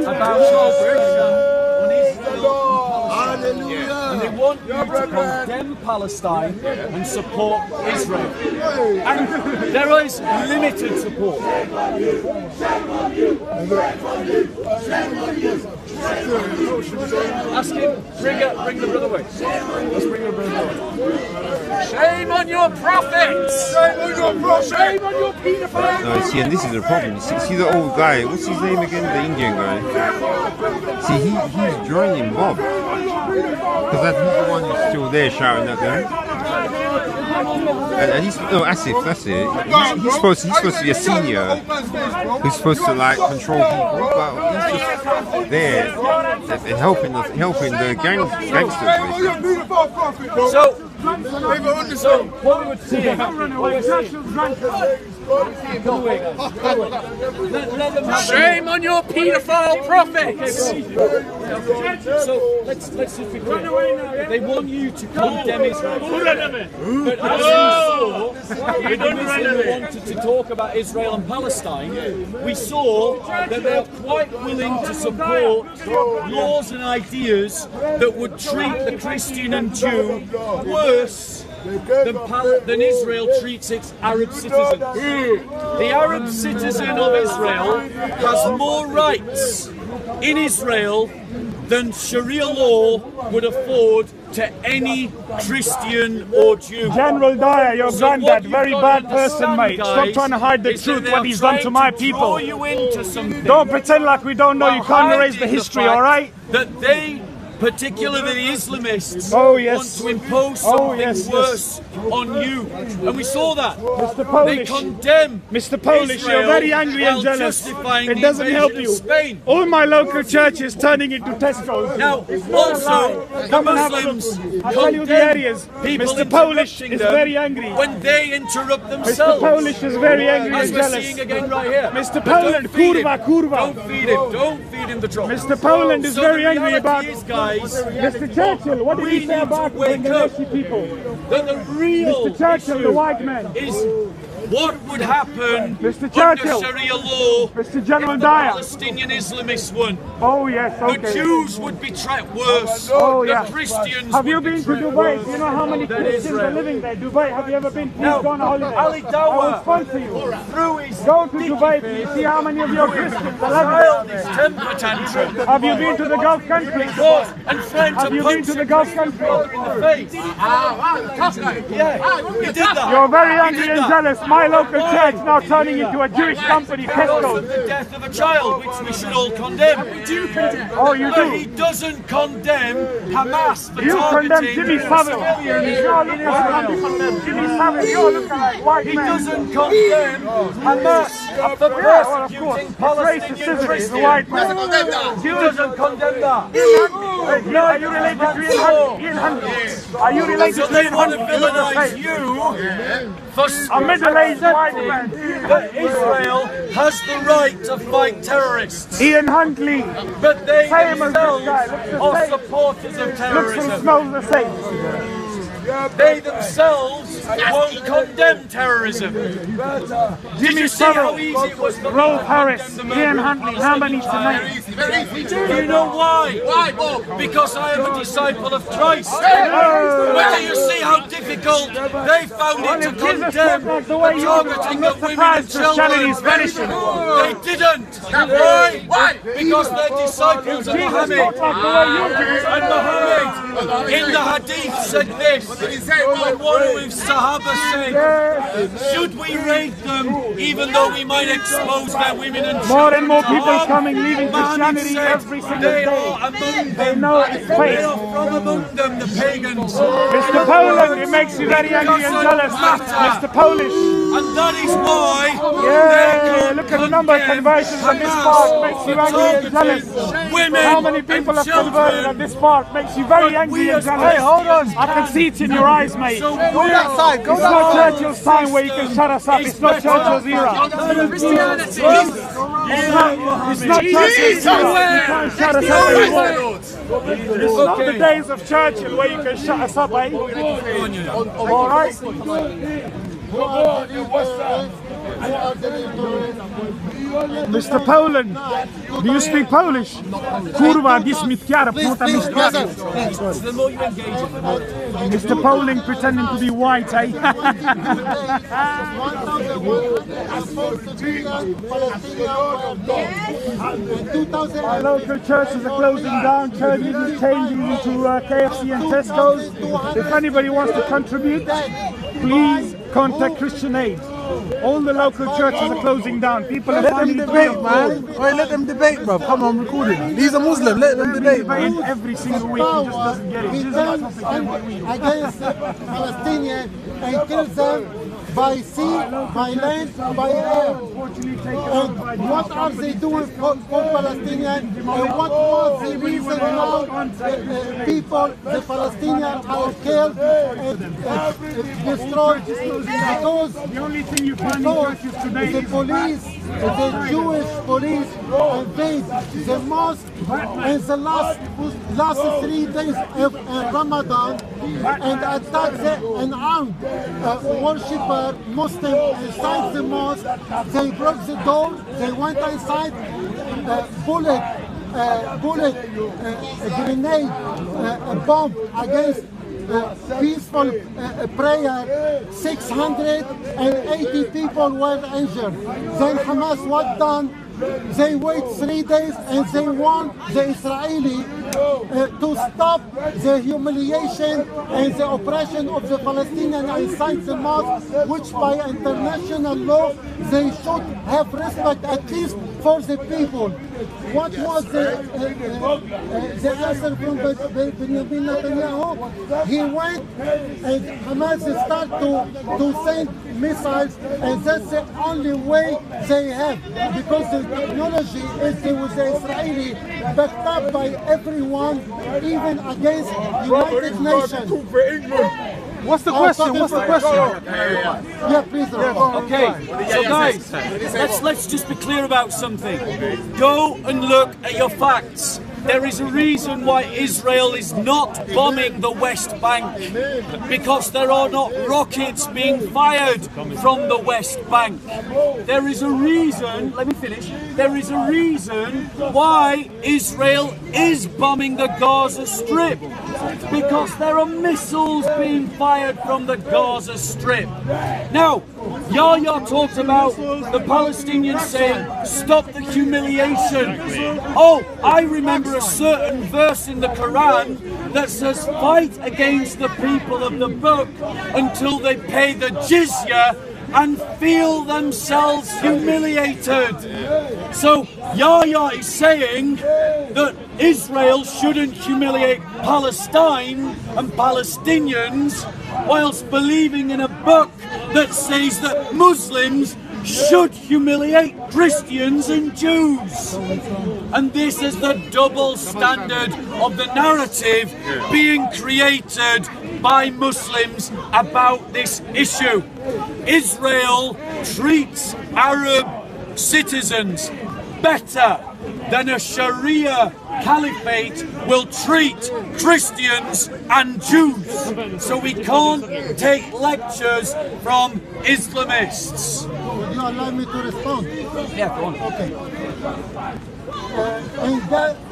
About and they want you to condemn Palestine and support Israel. And there is limited support. That's asking, bring the brother away. Let's bring the brother away. Shame on your prophets! Shame on your prophets! Shame on your paedophiles! No, see, and this is the problem. See the old guy. What's his name again? The Indian guy. See, he's joining Bob because he's the one who's still there shouting at them. And he's Asif. That's it. He's supposed to be a senior who's supposed to like control people, but he's just there and helping the gangsters. So what we would see. Shame on your paedophile prophets! So let's just be clear. They want you to condemn Israel. But as we wanted to talk about Israel and Palestine, we saw that they are quite willing to support laws and ideas that would treat the Christian and Jew worse than Israel treats its Arab citizens. The Arab citizen of Israel has more rights in Israel than Sharia law would afford to any Christian or Jew. General Dyer, your granddad, very bad person, mate. Stop trying to hide the truth, what he's done to my people. Don't pretend like we don't know. You can't erase the history, all right? That they, particularly the Islamists, yes. want to impose something worse on you. And we saw that. Mr. Polish, they condemn Mr. Polish, Israel you're very angry and jealous. It doesn't help you. Spain. All my local churches turning into Tesco's. Now, also, the Muslims I'll tell you the areas. Mr. Polish is very angry. When they interrupt themselves. Mr. Polish is very angry as and we're jealous. seeing again right here. Mr. Poland, kurva. Don't feed him. Don't feed him the trouble. Mr. Poland is very angry about... Guys, Mr. Churchill, what did he say about the Bangladeshi people? That the real Mr. Churchill, the white man, is what would happen Mr. Churchill, under Sharia law Mr. General if the Dyer. Palestinian Islamists won. Oh yes, okay. The Jews would be treated worse. Oh the yeah. Christians Have you would been be to treated Dubai? worse Do you know how many than Christians Israel. are living there? Dubai, have you ever been? Please Now, go on a holiday. Ali I will Dawah, sponsor you. through his Go to Dubai, please see how many of your Christians are childish living there. temper tantrum. Have you been to the Gulf countries? And trying to Have you been punch to the Gulf countries? in the face. Yeah, he did that. You're very angry and jealous. My local church now turning into a Jewish company, The Tesco. death of a child, which we should all condemn. We do condemn. Oh, you But do? he doesn't condemn Hamas for You condemn targeting Jimmy Savile. civilians You're in looking Israel. like Jimmy Savile. You're looking like white He man. doesn't condemn Hamas for Yeah, well, of course. persecuting It's Palestinian racist, isn't it? It's a Christians. white man. He doesn't condemn that. No, are you related to Ian Huntley? Are you related So to they Ian want to Huntley? villainize you for A middle-aged white man. that Israel has the right to fight terrorists. Ian Huntley But they Same as this themselves guy, looks the are same. supporters of looks and terrorism. smells the same. They themselves won't condemn terrorism. Did you see how easy it was for Rolf me to Harris, condemn the Ian murder of Huntley, how many Palestinian tonight? Do you know why? Because I am a disciple of Christ. Whether you see how difficult they found it to condemn the targeting of women and children. Christianity's vanishing. They didn't. Why? Because they're disciples of Muhammad. And Muhammad in the Hadith said this. When one of his Sahaba said, should we rape them even though we might expose their women and children? More and more people to harm? coming, leaving Muhammad Christianity said, every single they day. are among They them. know it's They fake. are from among them, the pagans. Mr. Poland, it makes you very angry and jealous. Mr. Polish. And that is why Yeah, look at the number of conversions at this park, makes you angry and jealous. women How many people have converted at this park makes you very angry and jealous. Hey, hold on. I can see it in your eyes, mate. Go that side. It's not Churchill's time where you can shut us up. It's not Churchill's era. It's not Churchill's era. You can't shut us up anymore. It's not the days of Churchill where you can shut us up, eh? All right? who are the leaders? Mr. Poland, do you speak Polish? Kurwa, gdzieś mi tkiara, puta mi tkiara. The more you engage it, the more. Mr. Poland pretending to be white, eh? Our local churches are closing down, churches are changing into KFC and Tesco's. If anybody wants to contribute, please contact Christian Aid. All the local churches are closing down. People are Let them debate, man. Wait, let them debate, bro. Come on, I'm recording. These are Muslims. Let them debate, man. Every single week, he just doesn't get it. He doesn't Against Palestinians and kill them by sea, by land, by air. And what are they doing for Palestinians? And what was the reason now people, the Palestinians, are killed and destroyed? Because the only thing you find in churches today the police, the Jewish police invade the mosque in the last 3 days of Ramadan and attack the unarmed worshippers, Muslims inside the mosque. They broke the door, they went inside, bullet, grenade, bomb against peaceful prayer. 680 people were injured. Then Hamas was done. They wait 3 days and they want the Israeli to stop the humiliation and the oppression of the Palestinians inside the mosque, which by international law they should have respect at least for the people. What was the answer from Benjamin Netanyahu? He went and Hamas started to send missiles, and that's the only way they have, because the technology is with the Israeli backed up by everyone, even against United Nations. What's the question? What's the question? Yeah, please. Okay, so guys, let's just be clear about something. Go and look at your facts. There is a reason why Israel is not bombing the West Bank, because there are not rockets being fired from the West Bank. There is a reason, let me finish, there is a reason why Israel is bombing the Gaza Strip, because there are missiles being fired from the Gaza Strip. Now, Yahya talked about the Palestinians saying, stop the humiliation. Oh, I remember a certain verse in the Quran that says, fight against the people of the book until they pay the jizya and feel themselves humiliated. So Yahya is saying that Israel shouldn't humiliate Palestine and Palestinians, whilst believing in a book that says that Muslims should humiliate Christians and Jews. And this is the double standard of the narrative being created by Muslims about this issue. Israel treats Arab citizens better than a Sharia caliphate will treat Christians and Jews. So we can't take lectures from Islamists. Would you allow me to respond? Yeah, go on. Okay.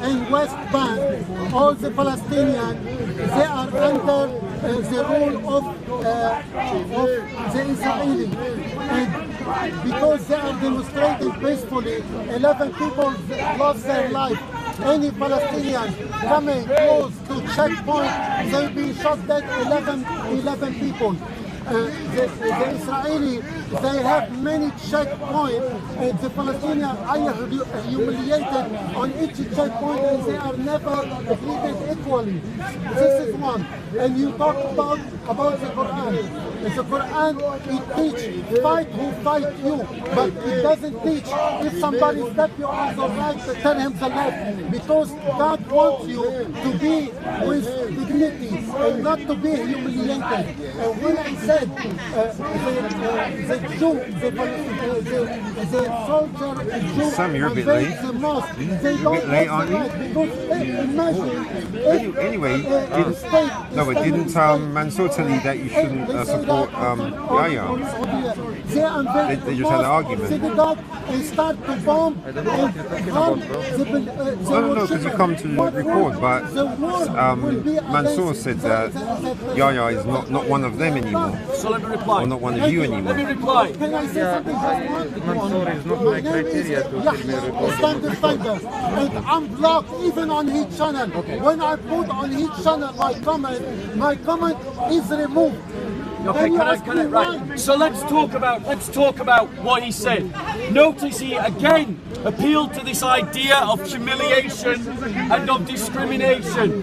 In West Bank, all the Palestinians, they are under the rule of the Israeli. And because they are demonstrating peacefully, 11 people lost their life. Any Palestinian coming close to checkpoint, they'll be shot dead, 11 people. The Israeli, they have many checkpoints. The Palestinians are humiliated on each checkpoint, and they are never treated equally. This is one. And you talk about the Quran. The Quran, it teaches fight who fight you, but it doesn't teach if somebody steps you on the right to tell him the left, because God wants you to be with dignity and not to be humiliated. And when I say said the Jew, the soldier Jew, Sam, you're a bit invade late. the mosque. They You're a don't bit late, have aren't the you? right because imagine Anyway, didn't Mansur tell you that you shouldn't support Yahya? They just had an argument. Synagogue and start to bomb and harm No, because you come to record, but Mansur said that Yahya is not one of them anymore. So let me reply. Or not one of you anymore. Let me reply. Can I say something? Mansur is not my criteria to tell me report. Standard fighters, and I'm blocked even on his channel. When I put on his channel my comment is removed. Okay, right. So let's talk about what he said. Notice he again appealed to this idea of humiliation and of discrimination.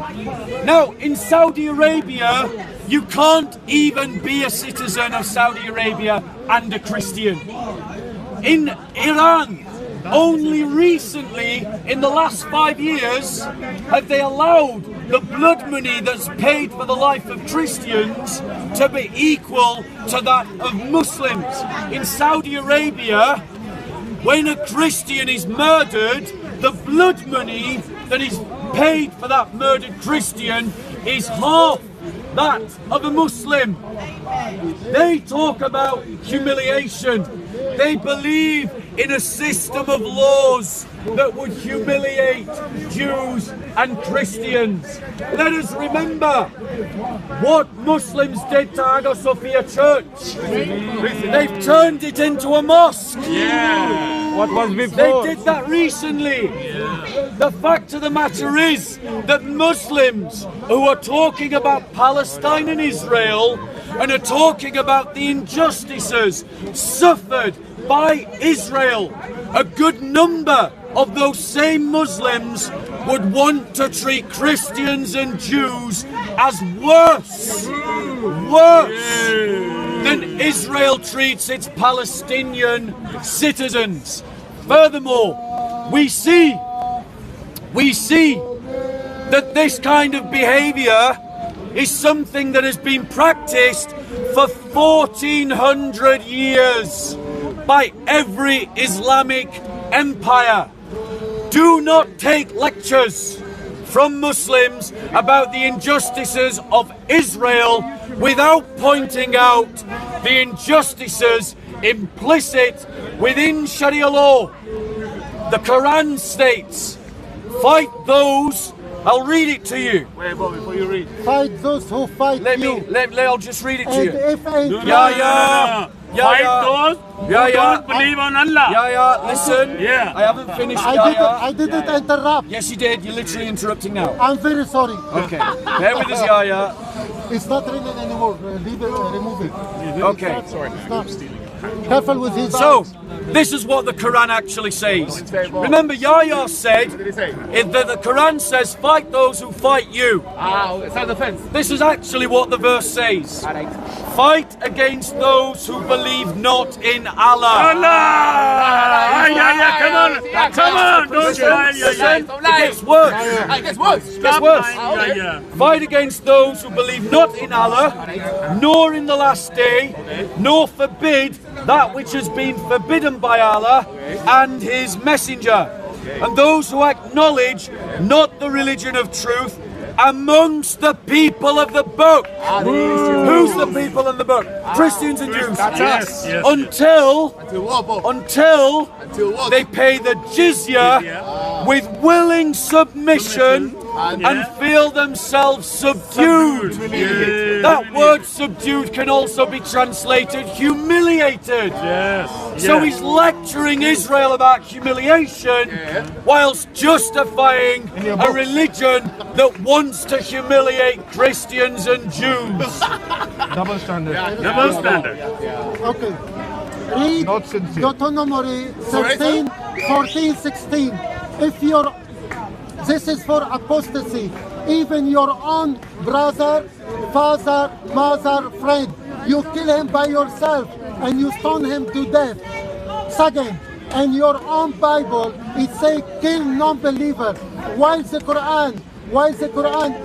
Now, in Saudi Arabia, you can't even be a citizen of Saudi Arabia and a Christian. In Iran, only recently, in the last 5 years, have they allowed the blood money that's paid for the life of Christians to be equal to that of Muslims. In Saudi Arabia, when a Christian is murdered, the blood money that is paid for that murdered Christian is half that of a Muslim. They talk about humiliation. They believe in a system of laws that would humiliate Jews and Christians. Let us remember what Muslims did to Hagia Sophia Church. They've turned it into a mosque. Yeah. What was They before? did that recently. The fact of the matter is that Muslims who are talking about Palestine and Israel and are talking about the injustices suffered by Israel, a good number of those same Muslims would want to treat Christians and Jews as worse than Israel treats its Palestinian citizens. Furthermore, we see that this kind of behavior is something that has been practiced for 1400 years by every Islamic empire. Do not take lectures from Muslims about the injustices of Israel without pointing out the injustices implicit within Sharia law. The Quran states, fight those, I'll read it to you. Wait, Bobby, before you read. Fight those who fight you. I'll just read it to And you. if a Fight those who don't believe on Allah. Yahya, listen. Yeah. I haven't finished, Yahya. I didn't interrupt. Yes, you did. You're literally interrupting now. I'm very sorry. Okay. Bear with us, Yahya. It's not written anymore. Leave it, remove it. Okay. Stop. Careful with his So, eyes. this is what the Quran actually says. Remember, Yahya said that the Quran says, fight those who fight you. Self-defense. This is actually what the verse says. Fight against those who believe not in Allah. Allah! Yeah, come on. Come on. Don't try. Listen, it gets worse. It gets worse. It gets worse. Yeah. Fight against those who believe not in Allah, nor in the last day, nor forbid that which has been forbidden by Allah and His Messenger, and those who acknowledge not the religion of truth amongst the people of the book. Who's the people in the book? Christians and Jews. Yes. Until they pay the jizya with willing submission and feel themselves subdued. That word subdued can also be translated humiliated. So he's lecturing Israel about humiliation whilst justifying a religion that wants to humiliate Christians and Jews. Double standard. Double standard. Okay. Read Not sincere. Deuteronomy 13, 14, 16. This is for apostasy. Even your own brother, father, mother, friend, you kill him by yourself and you stone him to death. Second, in your own Bible, it says kill non-believer. While the Quran,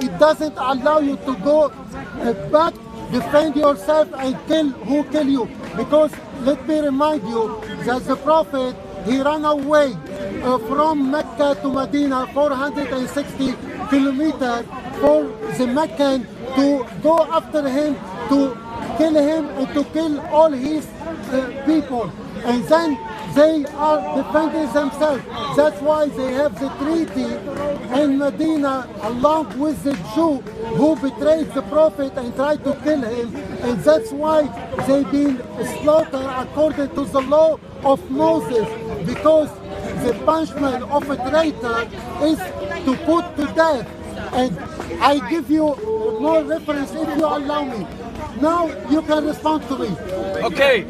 it doesn't allow you to go back defend yourself and kill who kill you. Because let me remind you that the Prophet, he ran away from Mecca to Medina, 460 kilometers, for the Meccan to go after him, to kill him and to kill all his people. And then they are defending themselves. That's why they have the treaty in Medina along with the Jew who betrayed the Prophet and tried to kill him. And that's why they've been slaughtered according to the law of Moses, because the punishment of a traitor is to put to death. And I give you more reference if you allow me. Now you can respond to me. Okay,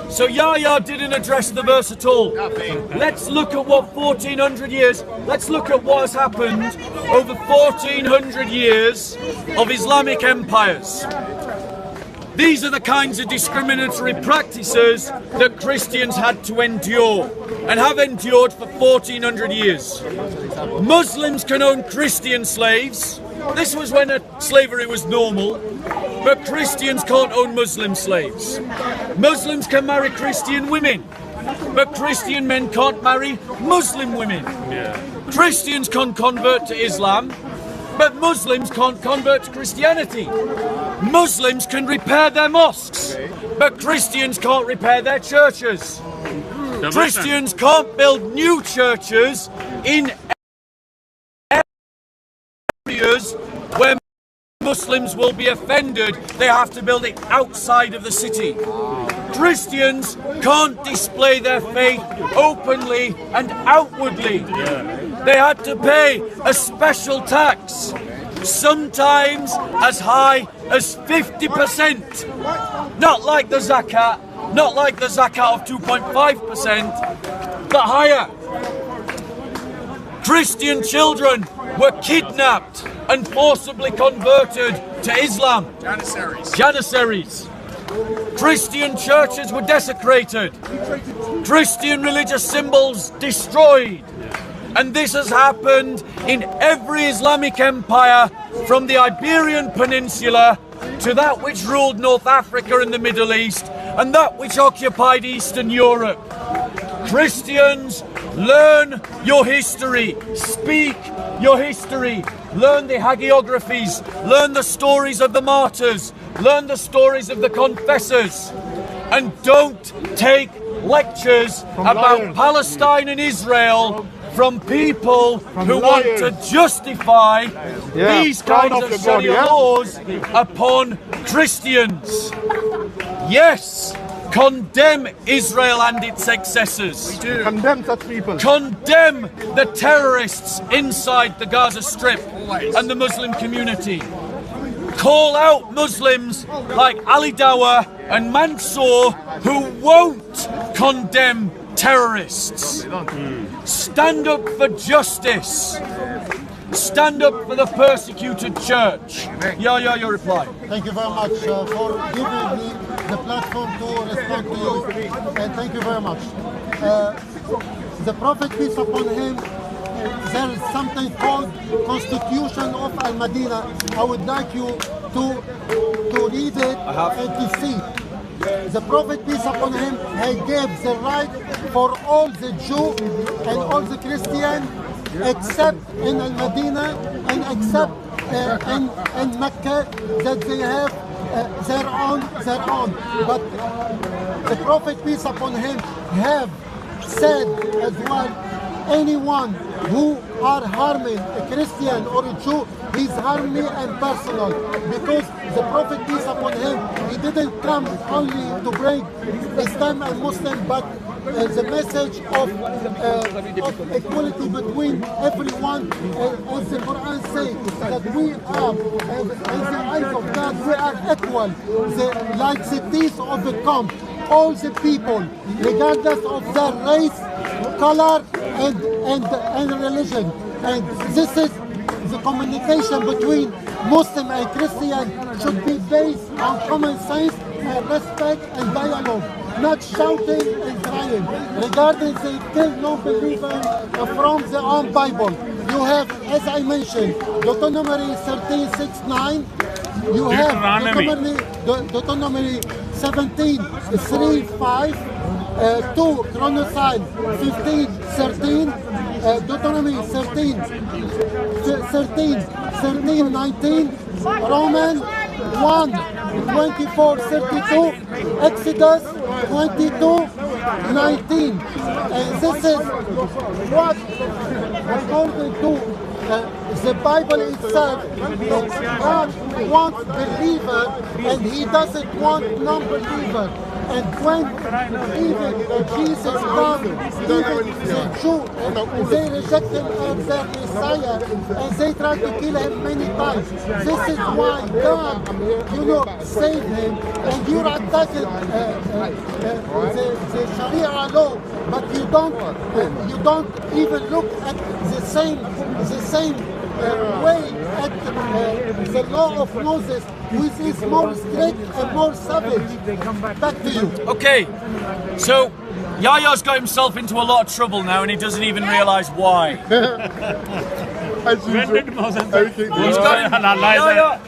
so Yahya didn't address the verse at all. Let's look at what 1400 years, let's look at what has happened over 1400 years of Islamic empires. These are the kinds of discriminatory practices that Christians had to endure and have endured for 1400 years. Muslims can own Christian slaves. This was when slavery was normal, but Christians can't own Muslim slaves. Muslims can marry Christian women, but Christian men can't marry Muslim women. Christians can convert to Islam, but Muslims can't convert to Christianity. Muslims can repair their mosques, but Christians can't repair their churches. Christians can't build new churches in areas where Muslims will be offended. They have to build it outside of the city. Christians can't display their faith openly and outwardly. They had to pay a special tax, sometimes as high as 50%. Not like the zakat, not like the zakat of 2.5%, but higher. Christian children were kidnapped and forcibly converted to Islam. Janissaries. Christian churches were desecrated. Christian religious symbols destroyed. And this has happened in every Islamic empire, from the Iberian Peninsula to that which ruled North Africa and the Middle East, and that which occupied Eastern Europe. Christians, learn your history, speak your history, learn the hagiographies, learn the stories of the martyrs, learn the stories of the confessors, and don't take lectures about Palestine and Israel from people who want to justify these kinds of Sharia laws upon Christians. Yes, condemn Israel and its excessors. Condemn such people. Condemn the terrorists inside the Gaza Strip and the Muslim community. Call out Muslims like Ali Dawah and Mansur who won't condemn terrorists. Stand up for justice. Stand up for the persecuted church. Yahya, your reply. Thank you very much for giving me the platform to respond to you, and thank you very much. The Prophet, peace upon him, there is something called Constitution of Al-Madinah. I would like you to read it and to see. The Prophet, peace upon him, he gave the right for all the Jews and all the Christians, except in Al-Madinah and except in Mecca, that they have their own. But the Prophet, peace upon him, have said as well, anyone who are harming a Christian or a Jew, he's harming me and personal, because the Prophet, peace upon him, he didn't come only to bring Islam and Muslim, but the message of equality between everyone. As the Quran says, that we are, in the eyes of God, we are equal, like the teeth of the comb. All the people, regardless of their race, color, and religion. And this is the communication between Muslim and Christian should be based on common sense and respect and dialogue, not shouting and crying. Regarding the kill non-believer from the own Bible, you have, as I mentioned, Deuteronomy 13:6-9, You have Deuteronomy. Deuteronomy 17, 3, 5, 2, Chronicles 15, 13, Deuteronomy 13, 19, Romans 1, 24, 32, Exodus 22, 19. And this is what, according to the Bible itself, God wants believer and He doesn't want non-believer. And when even Jesus comes, even the Jew, they reject Him as their Messiah and they try to kill Him many times. This is why God, saved Him, and you're attacking the Sharia law, but you don't even look at the same way at the law of Moses, which is more strict and more savage. Back to you. Okay, so Yahya's got himself into a lot of trouble now and he doesn't even realise why. When did Moses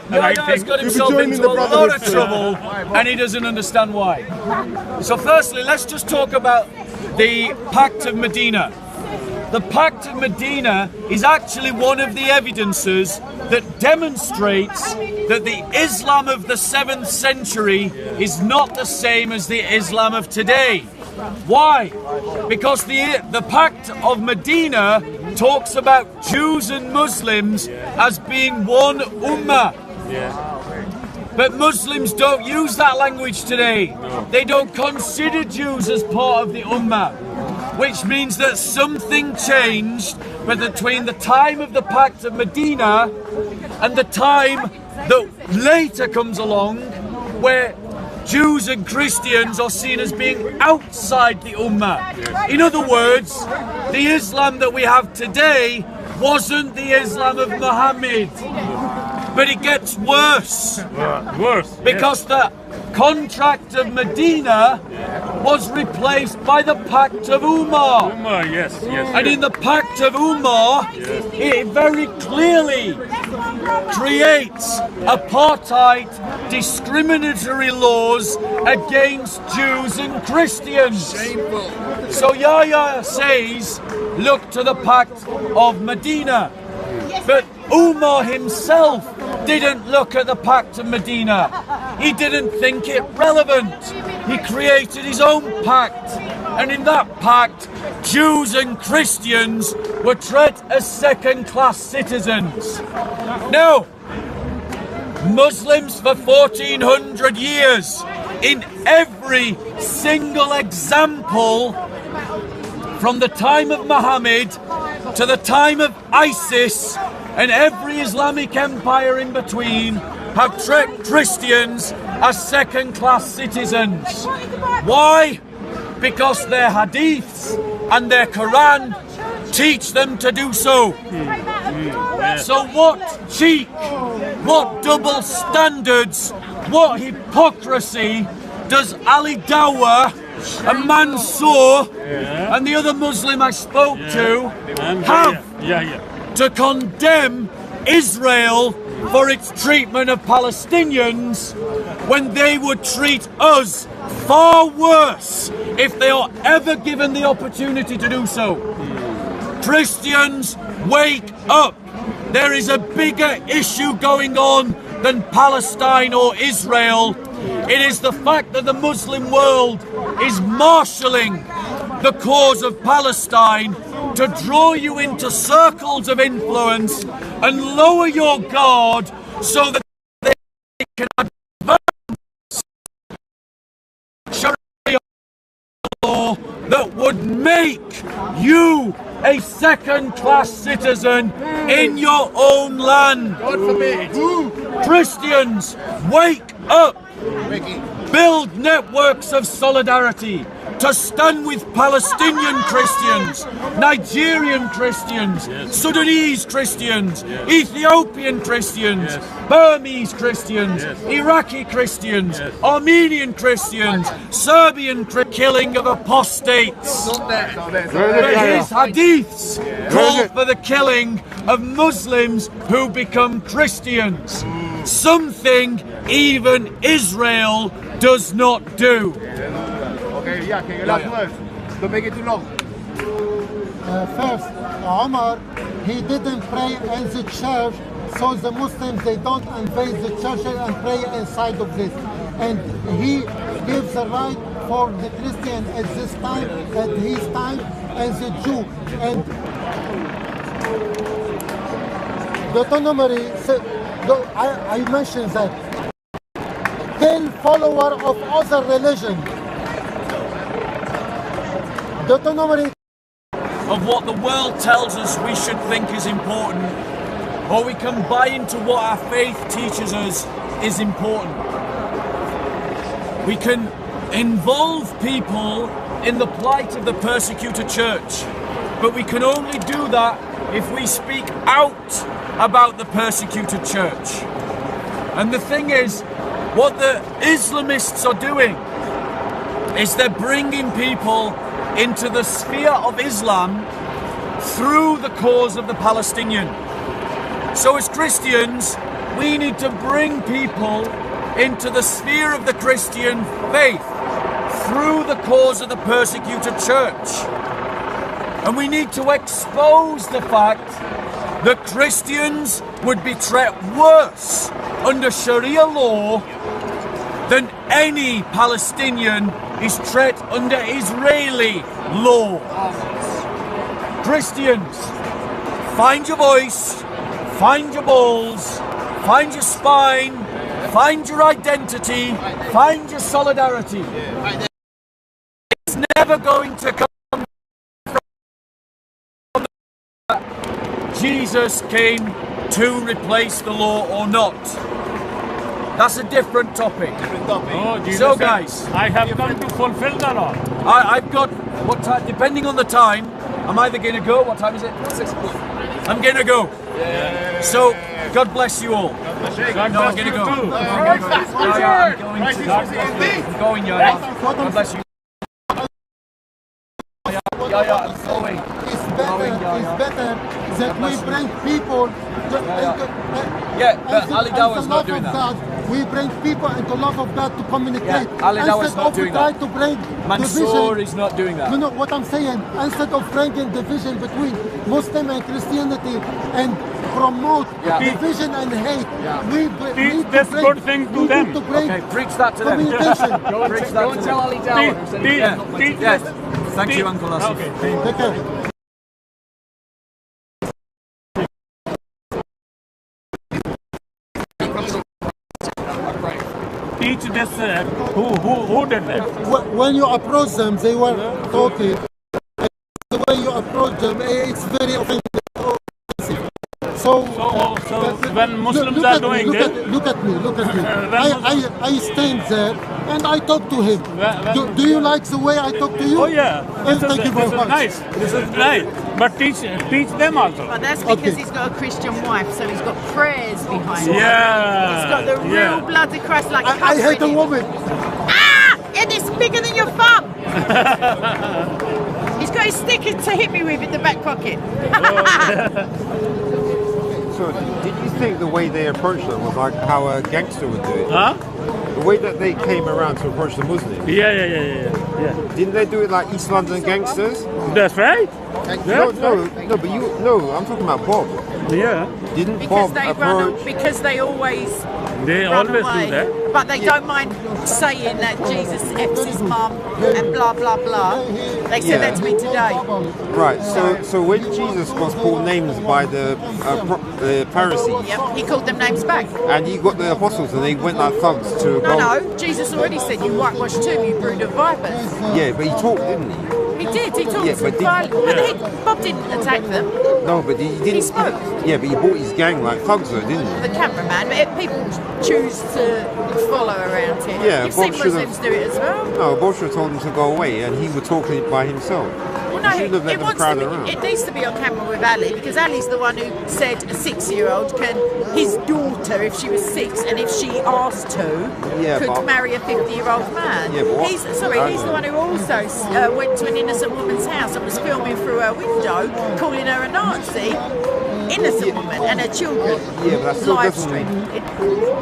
Yahya's got himself into a lot of trouble and he doesn't understand why. So firstly, let's just talk about the Pact of Medina. The Pact of Medina is actually one of the evidences that demonstrates that the Islam of the 7th century is not the same as the Islam of today. Why? Because the Pact of Medina talks about Jews and Muslims as being one ummah. But Muslims don't use that language today. They don't consider Jews as part of the ummah, which means that something changed between the time of the Pact of Medina and the time that later comes along, where Jews and Christians are seen as being outside the Ummah. In other words, the Islam that we have today wasn't the Islam of Muhammad. But it gets worse. Because the contract of Medina was replaced by the Pact of Umar. And in the Pact of Umar, it very clearly creates apartheid, discriminatory laws against Jews and Christians. So Yahya says, look to the Pact of Medina. But Umar himself didn't look at the Pact of Medina. He didn't think it relevant. He created his own pact. And in that pact, Jews and Christians were treated as second-class citizens. Now, Muslims for 1400 years, in every single example, from the time of Muhammad to the time of ISIS and every Islamic empire in between, have treated Christians as second-class citizens. Why? Because their hadiths and their Quran teach them to do so. So what cheek, what double standards, what hypocrisy does Ali Dawah and Mansur and the other Muslim I spoke to have to condemn Israel for its treatment of Palestinians when they would treat us far worse if they are ever given the opportunity to do so? Christians, wake up! There is a bigger issue going on than Palestine or Israel. It is the fact that the Muslim world is marshalling the cause of Palestine to draw you into circles of influence and lower your guard so that they can advance Sharia law that would make you a second-class citizen in your own land. Christians, wake up! Build networks of solidarity to stand with Palestinian Christians, Nigerian Christians, Sudanese Christians, Ethiopian Christians, Burmese Christians, Iraqi Christians, Armenian Christians, Serbian killing of apostates. But his hadiths call for the killing of Muslims who become Christians. Something even Israel does not do. Okay, yeah, okay, your last words. Don't make it too long. First, Omar, he didn't pray in the church, so the Muslims, they don't invade the churches and pray inside of this. And he gives the right for the Christian at this time, at his time, and the Jew. And Deuteronomy, I mentioned that. Then follower of other religion. Deuteronomy of what the world tells us we should think is important, or we can buy into what our faith teaches us is important. We can involve people in the plight of the persecuted church, but we can only do that if we speak out about the persecuted church. And the thing is, what the Islamists are doing is they're bringing people into the sphere of Islam through the cause of the Palestinian. So as Christians, we need to bring people into the sphere of the Christian faith through the cause of the persecuted church. And we need to expose the fact that Christians would be treated worse under Sharia law than any Palestinian is treated under Israeli law. Christians, find your voice, find your balls, find your spine, find your identity, find your solidarity. It's never going to come from Jesus came to replace the law or not. That's a different topic. Oh, Jesus So said, guys, I have come to fulfill the law. I've got, what time, depending on the time, I'm either going to go, what time is it? 6 o'clock. I'm going to go. So, God bless you all. God No, I'm bless going to you go. too. I'm going, Yahya. God bless you. Yahya, I'm going. it's better that we bring people Yeah, but Ali Dawa's not doing that. God, we bring people into love of God to communicate. Yeah, Ali Dawa's Instead not of doing try that. to bring Mansur division. is not doing that. You know what I'm saying? Instead of bringing division between Muslim and Christianity and promote division and hate, we Teach need this to bring, good thing to we them. need to bring Okay, preach that to them. communication. Preach that to them. Teach Yeah. Thank you, Uncle Asif. Okay. Take care. Teach this. Who did that? When you approach them, they were talking. The way you approach them, it's very offensive. So when Muslims are doing this, look at me. I stand there and I talk to him. Do you like the way I talk to you? oh yeah, Thank you very much. nice. This is nice. But teach them also. But that's because Okay. he's got a Christian wife, so he's got prayers behind him. Yeah. He's got the real blood of Christ, like I hate a covering him. woman. Ah! And it's bigger than your thumb. He's got his sticker to hit me with in the back pocket. So, did you think the way they approached them was like how a gangster would do it? Huh? The way that they came around to approach the Muslims, Yeah. didn't they do it like East London gangsters? That's right. No, but I'm talking about Bob. Yeah. Didn't because Bob they approach? because they always They run always away. do that. But they don't mind saying that Jesus F's his mum and blah blah blah. They said that to me today. Right. So when Jesus was called names by the Pharisees, Yep, he called them names back. and he got the apostles, and they went like thugs to go. No, Jesus already said, you whitewashed tomb, you brood of vipers. Yeah, but he talked, didn't he? He did, he talked Yeah, to but did- Bob didn't attack them, No, but he didn't. He spoke. Yeah, but he brought his gang like thugs, though, didn't he? the cameraman, but people choose to follow around him. Yeah, You've Bob seen should've- Muslims do it as well. No, Bosher told him to go away, and he was talking by himself. Well, no, He shouldn't have let it, them wants crowd to around. be, it needs to be on camera with Ali, because Ali's the one who said a 6-year-old his daughter, if she was 6 and if she asked to, Yeah, could but- marry a 50-year-old man. Yeah, but what- He's the one who also went to an innocent woman's house and was filming through her window, calling her a Nazi. innocent woman and her children Yeah, but that still live doesn't stream. mean-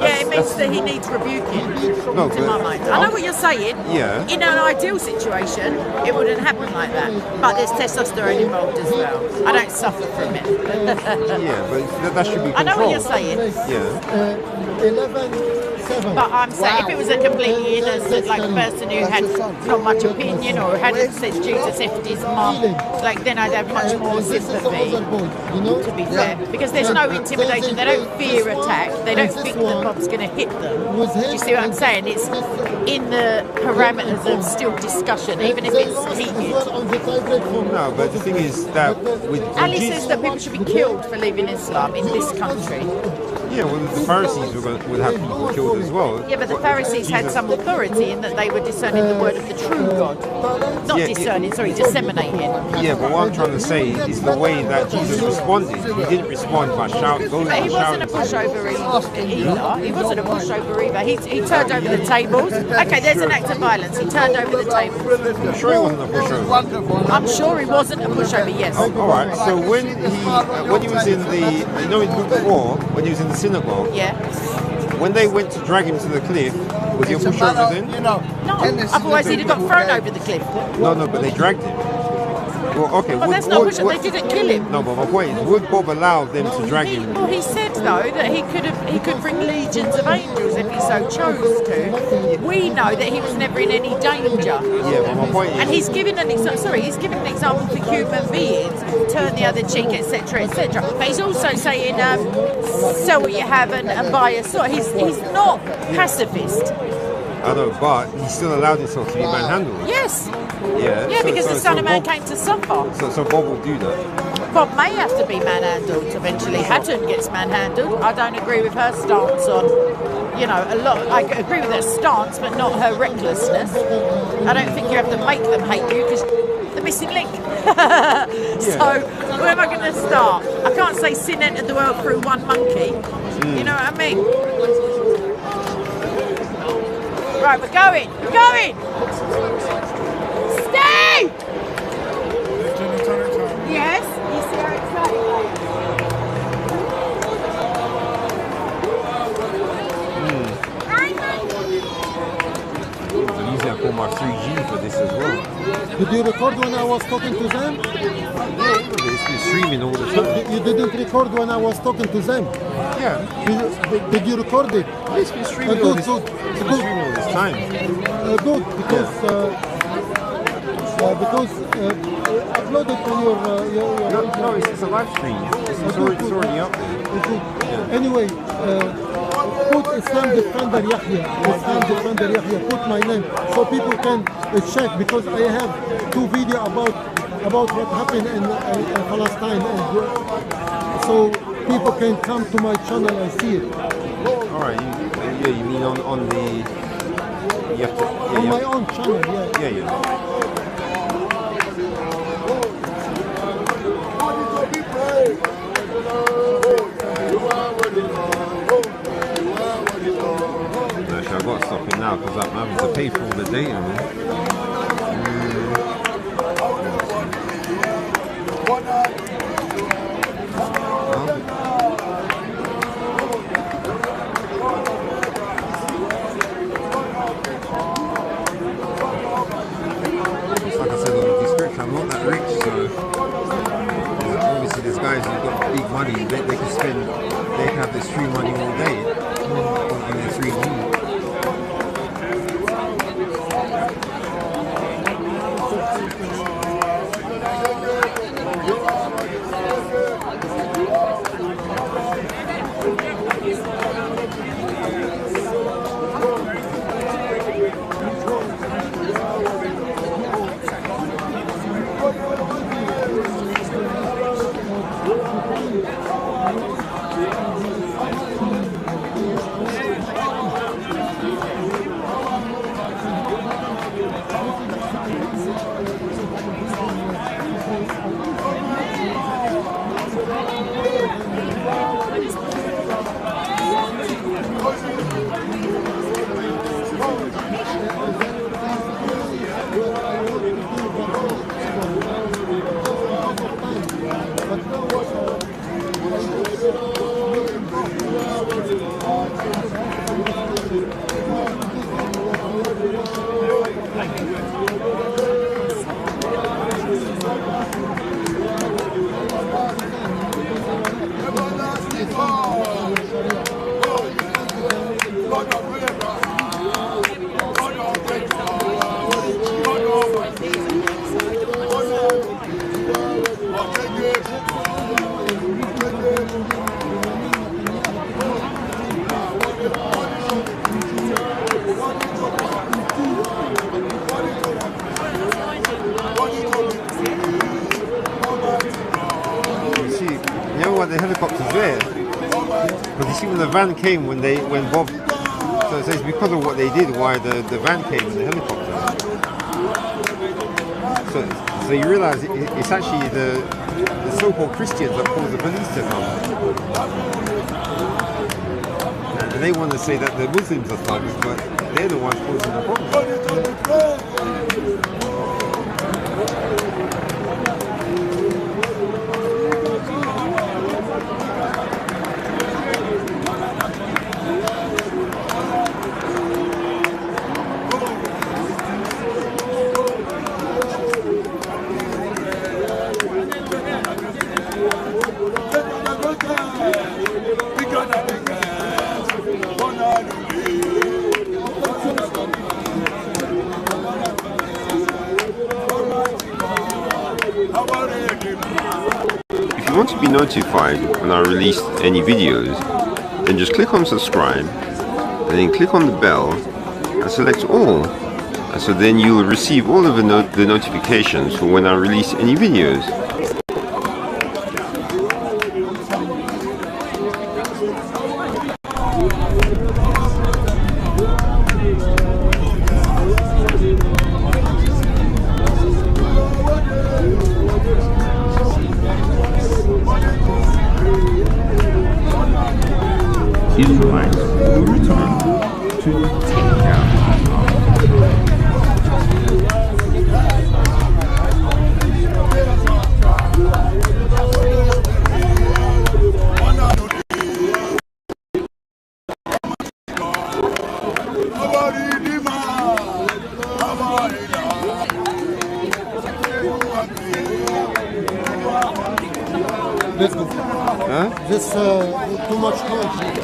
It means that he needs rebuking, No, to but- my mind. I know what you're saying. Yeah. In an ideal situation, it wouldn't happen like that. But there's testosterone involved as well. I don't suffer from it. Yeah, but that should be controlled. I know what you're saying. Yeah. 11-7. But I'm saying if it was a completely innocent, like person who had not much opinion or hadn't said Jesus if his mum, like then I'd have much more This is the sympathy. other boy, you know? To be fair, because there's no intimidation, they don't fear attack, they don't think the mom's going to hit them. Do you see what I'm saying? It's in the parameters of still discussion, even if it's heated. No, but the thing is that with Ali Jesus- says that people should be killed for leaving Islam in this country. yeah, well, the Pharisees would have people killed as well. Yeah, but the Pharisees had some authority in that they were discerning the word of the true God. Not Yeah, discerning, sorry, disseminating. Yeah, but what I'm trying to say is the way that Jesus responded. He didn't respond by shouting, going But he and wasn't a shouting. pushover either. He wasn't a pushover either. He turned over the tables. Okay, there's an act of violence. He turned over the tables. I'm sure he wasn't a pushover. I'm sure he wasn't a pushover, yes. All right. So when he was in the, you know, in Luke 4, when he was in the synagogue, Yeah. when they went to drag him to the cliff, was he a pushover then? No, otherwise he'd have got thrown over the cliff. No, but they dragged him. Well, okay. Well, that's not pushover. They didn't kill him. No, but my point is, would Bob allow them to drag him? Well, he said though that he could bring legions of angels if he so chose to. We know that he was never in any danger. Yeah, but my point is, And he's given an example. Sorry, he's given an example for human beings, turn the other cheek, etc., etc. But he's also saying, sell what you have and buy a sword. He's not pacifist. I know, but he still allowed himself to be manhandled. Yes. Yeah. Yeah, because the Son of Man Bob, came to suffer. So Bob will do that. Bob may have to be manhandled eventually. Hatton gets manhandled. I don't agree with her stance on, you know, a lot. I agree with her stance, but not her recklessness. I don't think you have to make them hate you because the missing link. So where am I going to start? I can't say sin entered the world through one monkey. You know what I mean? Right, we're going. We're going. Stay. Yes. You see how excited I I'm using for my 3G for this as well. Did you record when I was talking to them? Yeah, it's been streaming all the time. You didn't record when I was talking to them? Yeah. Did you record it? It's been streaming all Good, this, good, it's been good. streaming all this time. Good, because upload it on your No, it's a live stream. It's already up there. Anyway, put Islam Defender Yahya. Islam Defender Yahya. Put my name so people can check, because I have 2 videos about what happened in Palestine, and so people can come to my channel and see it. All right. You mean on the? You have to. Yeah, On my own channel, yeah. Yeah. Actually, I've got to stop it now because I'm having to pay for all the data, man. Like I said on the description, I'm not that rich, so obviously there's guys who've got big money, they can spend, they can have this free money all day on their 3G. van came when Bob. So it's because of what they did why the van came in the helicopter. So you realise it's actually the so-called Christians that caused the police to come. And they want to say that the Muslims are thugs, but they're the ones causing the problem. If you want to be notified when I release any videos, then just click on subscribe and then click on the bell and select all. And so then you will receive all of the notifications for when I release any videos. Israelites will return to take down. This too much noise.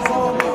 You are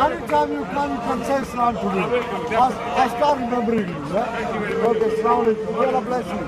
Anytime you come, you can say salam to me. I start remembering you. Yeah? Okay, salam alaikum. God bless you.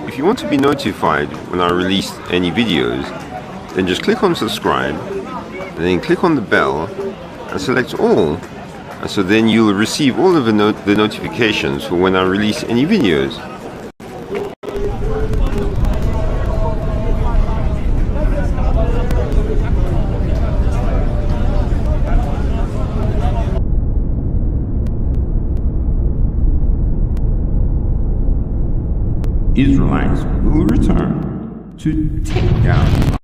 If you want to be notified when I release any videos, then just click on subscribe, and then click on the bell, and select all. And so then you'll receive all of the notifications for when I release any videos. Israelites will return to take down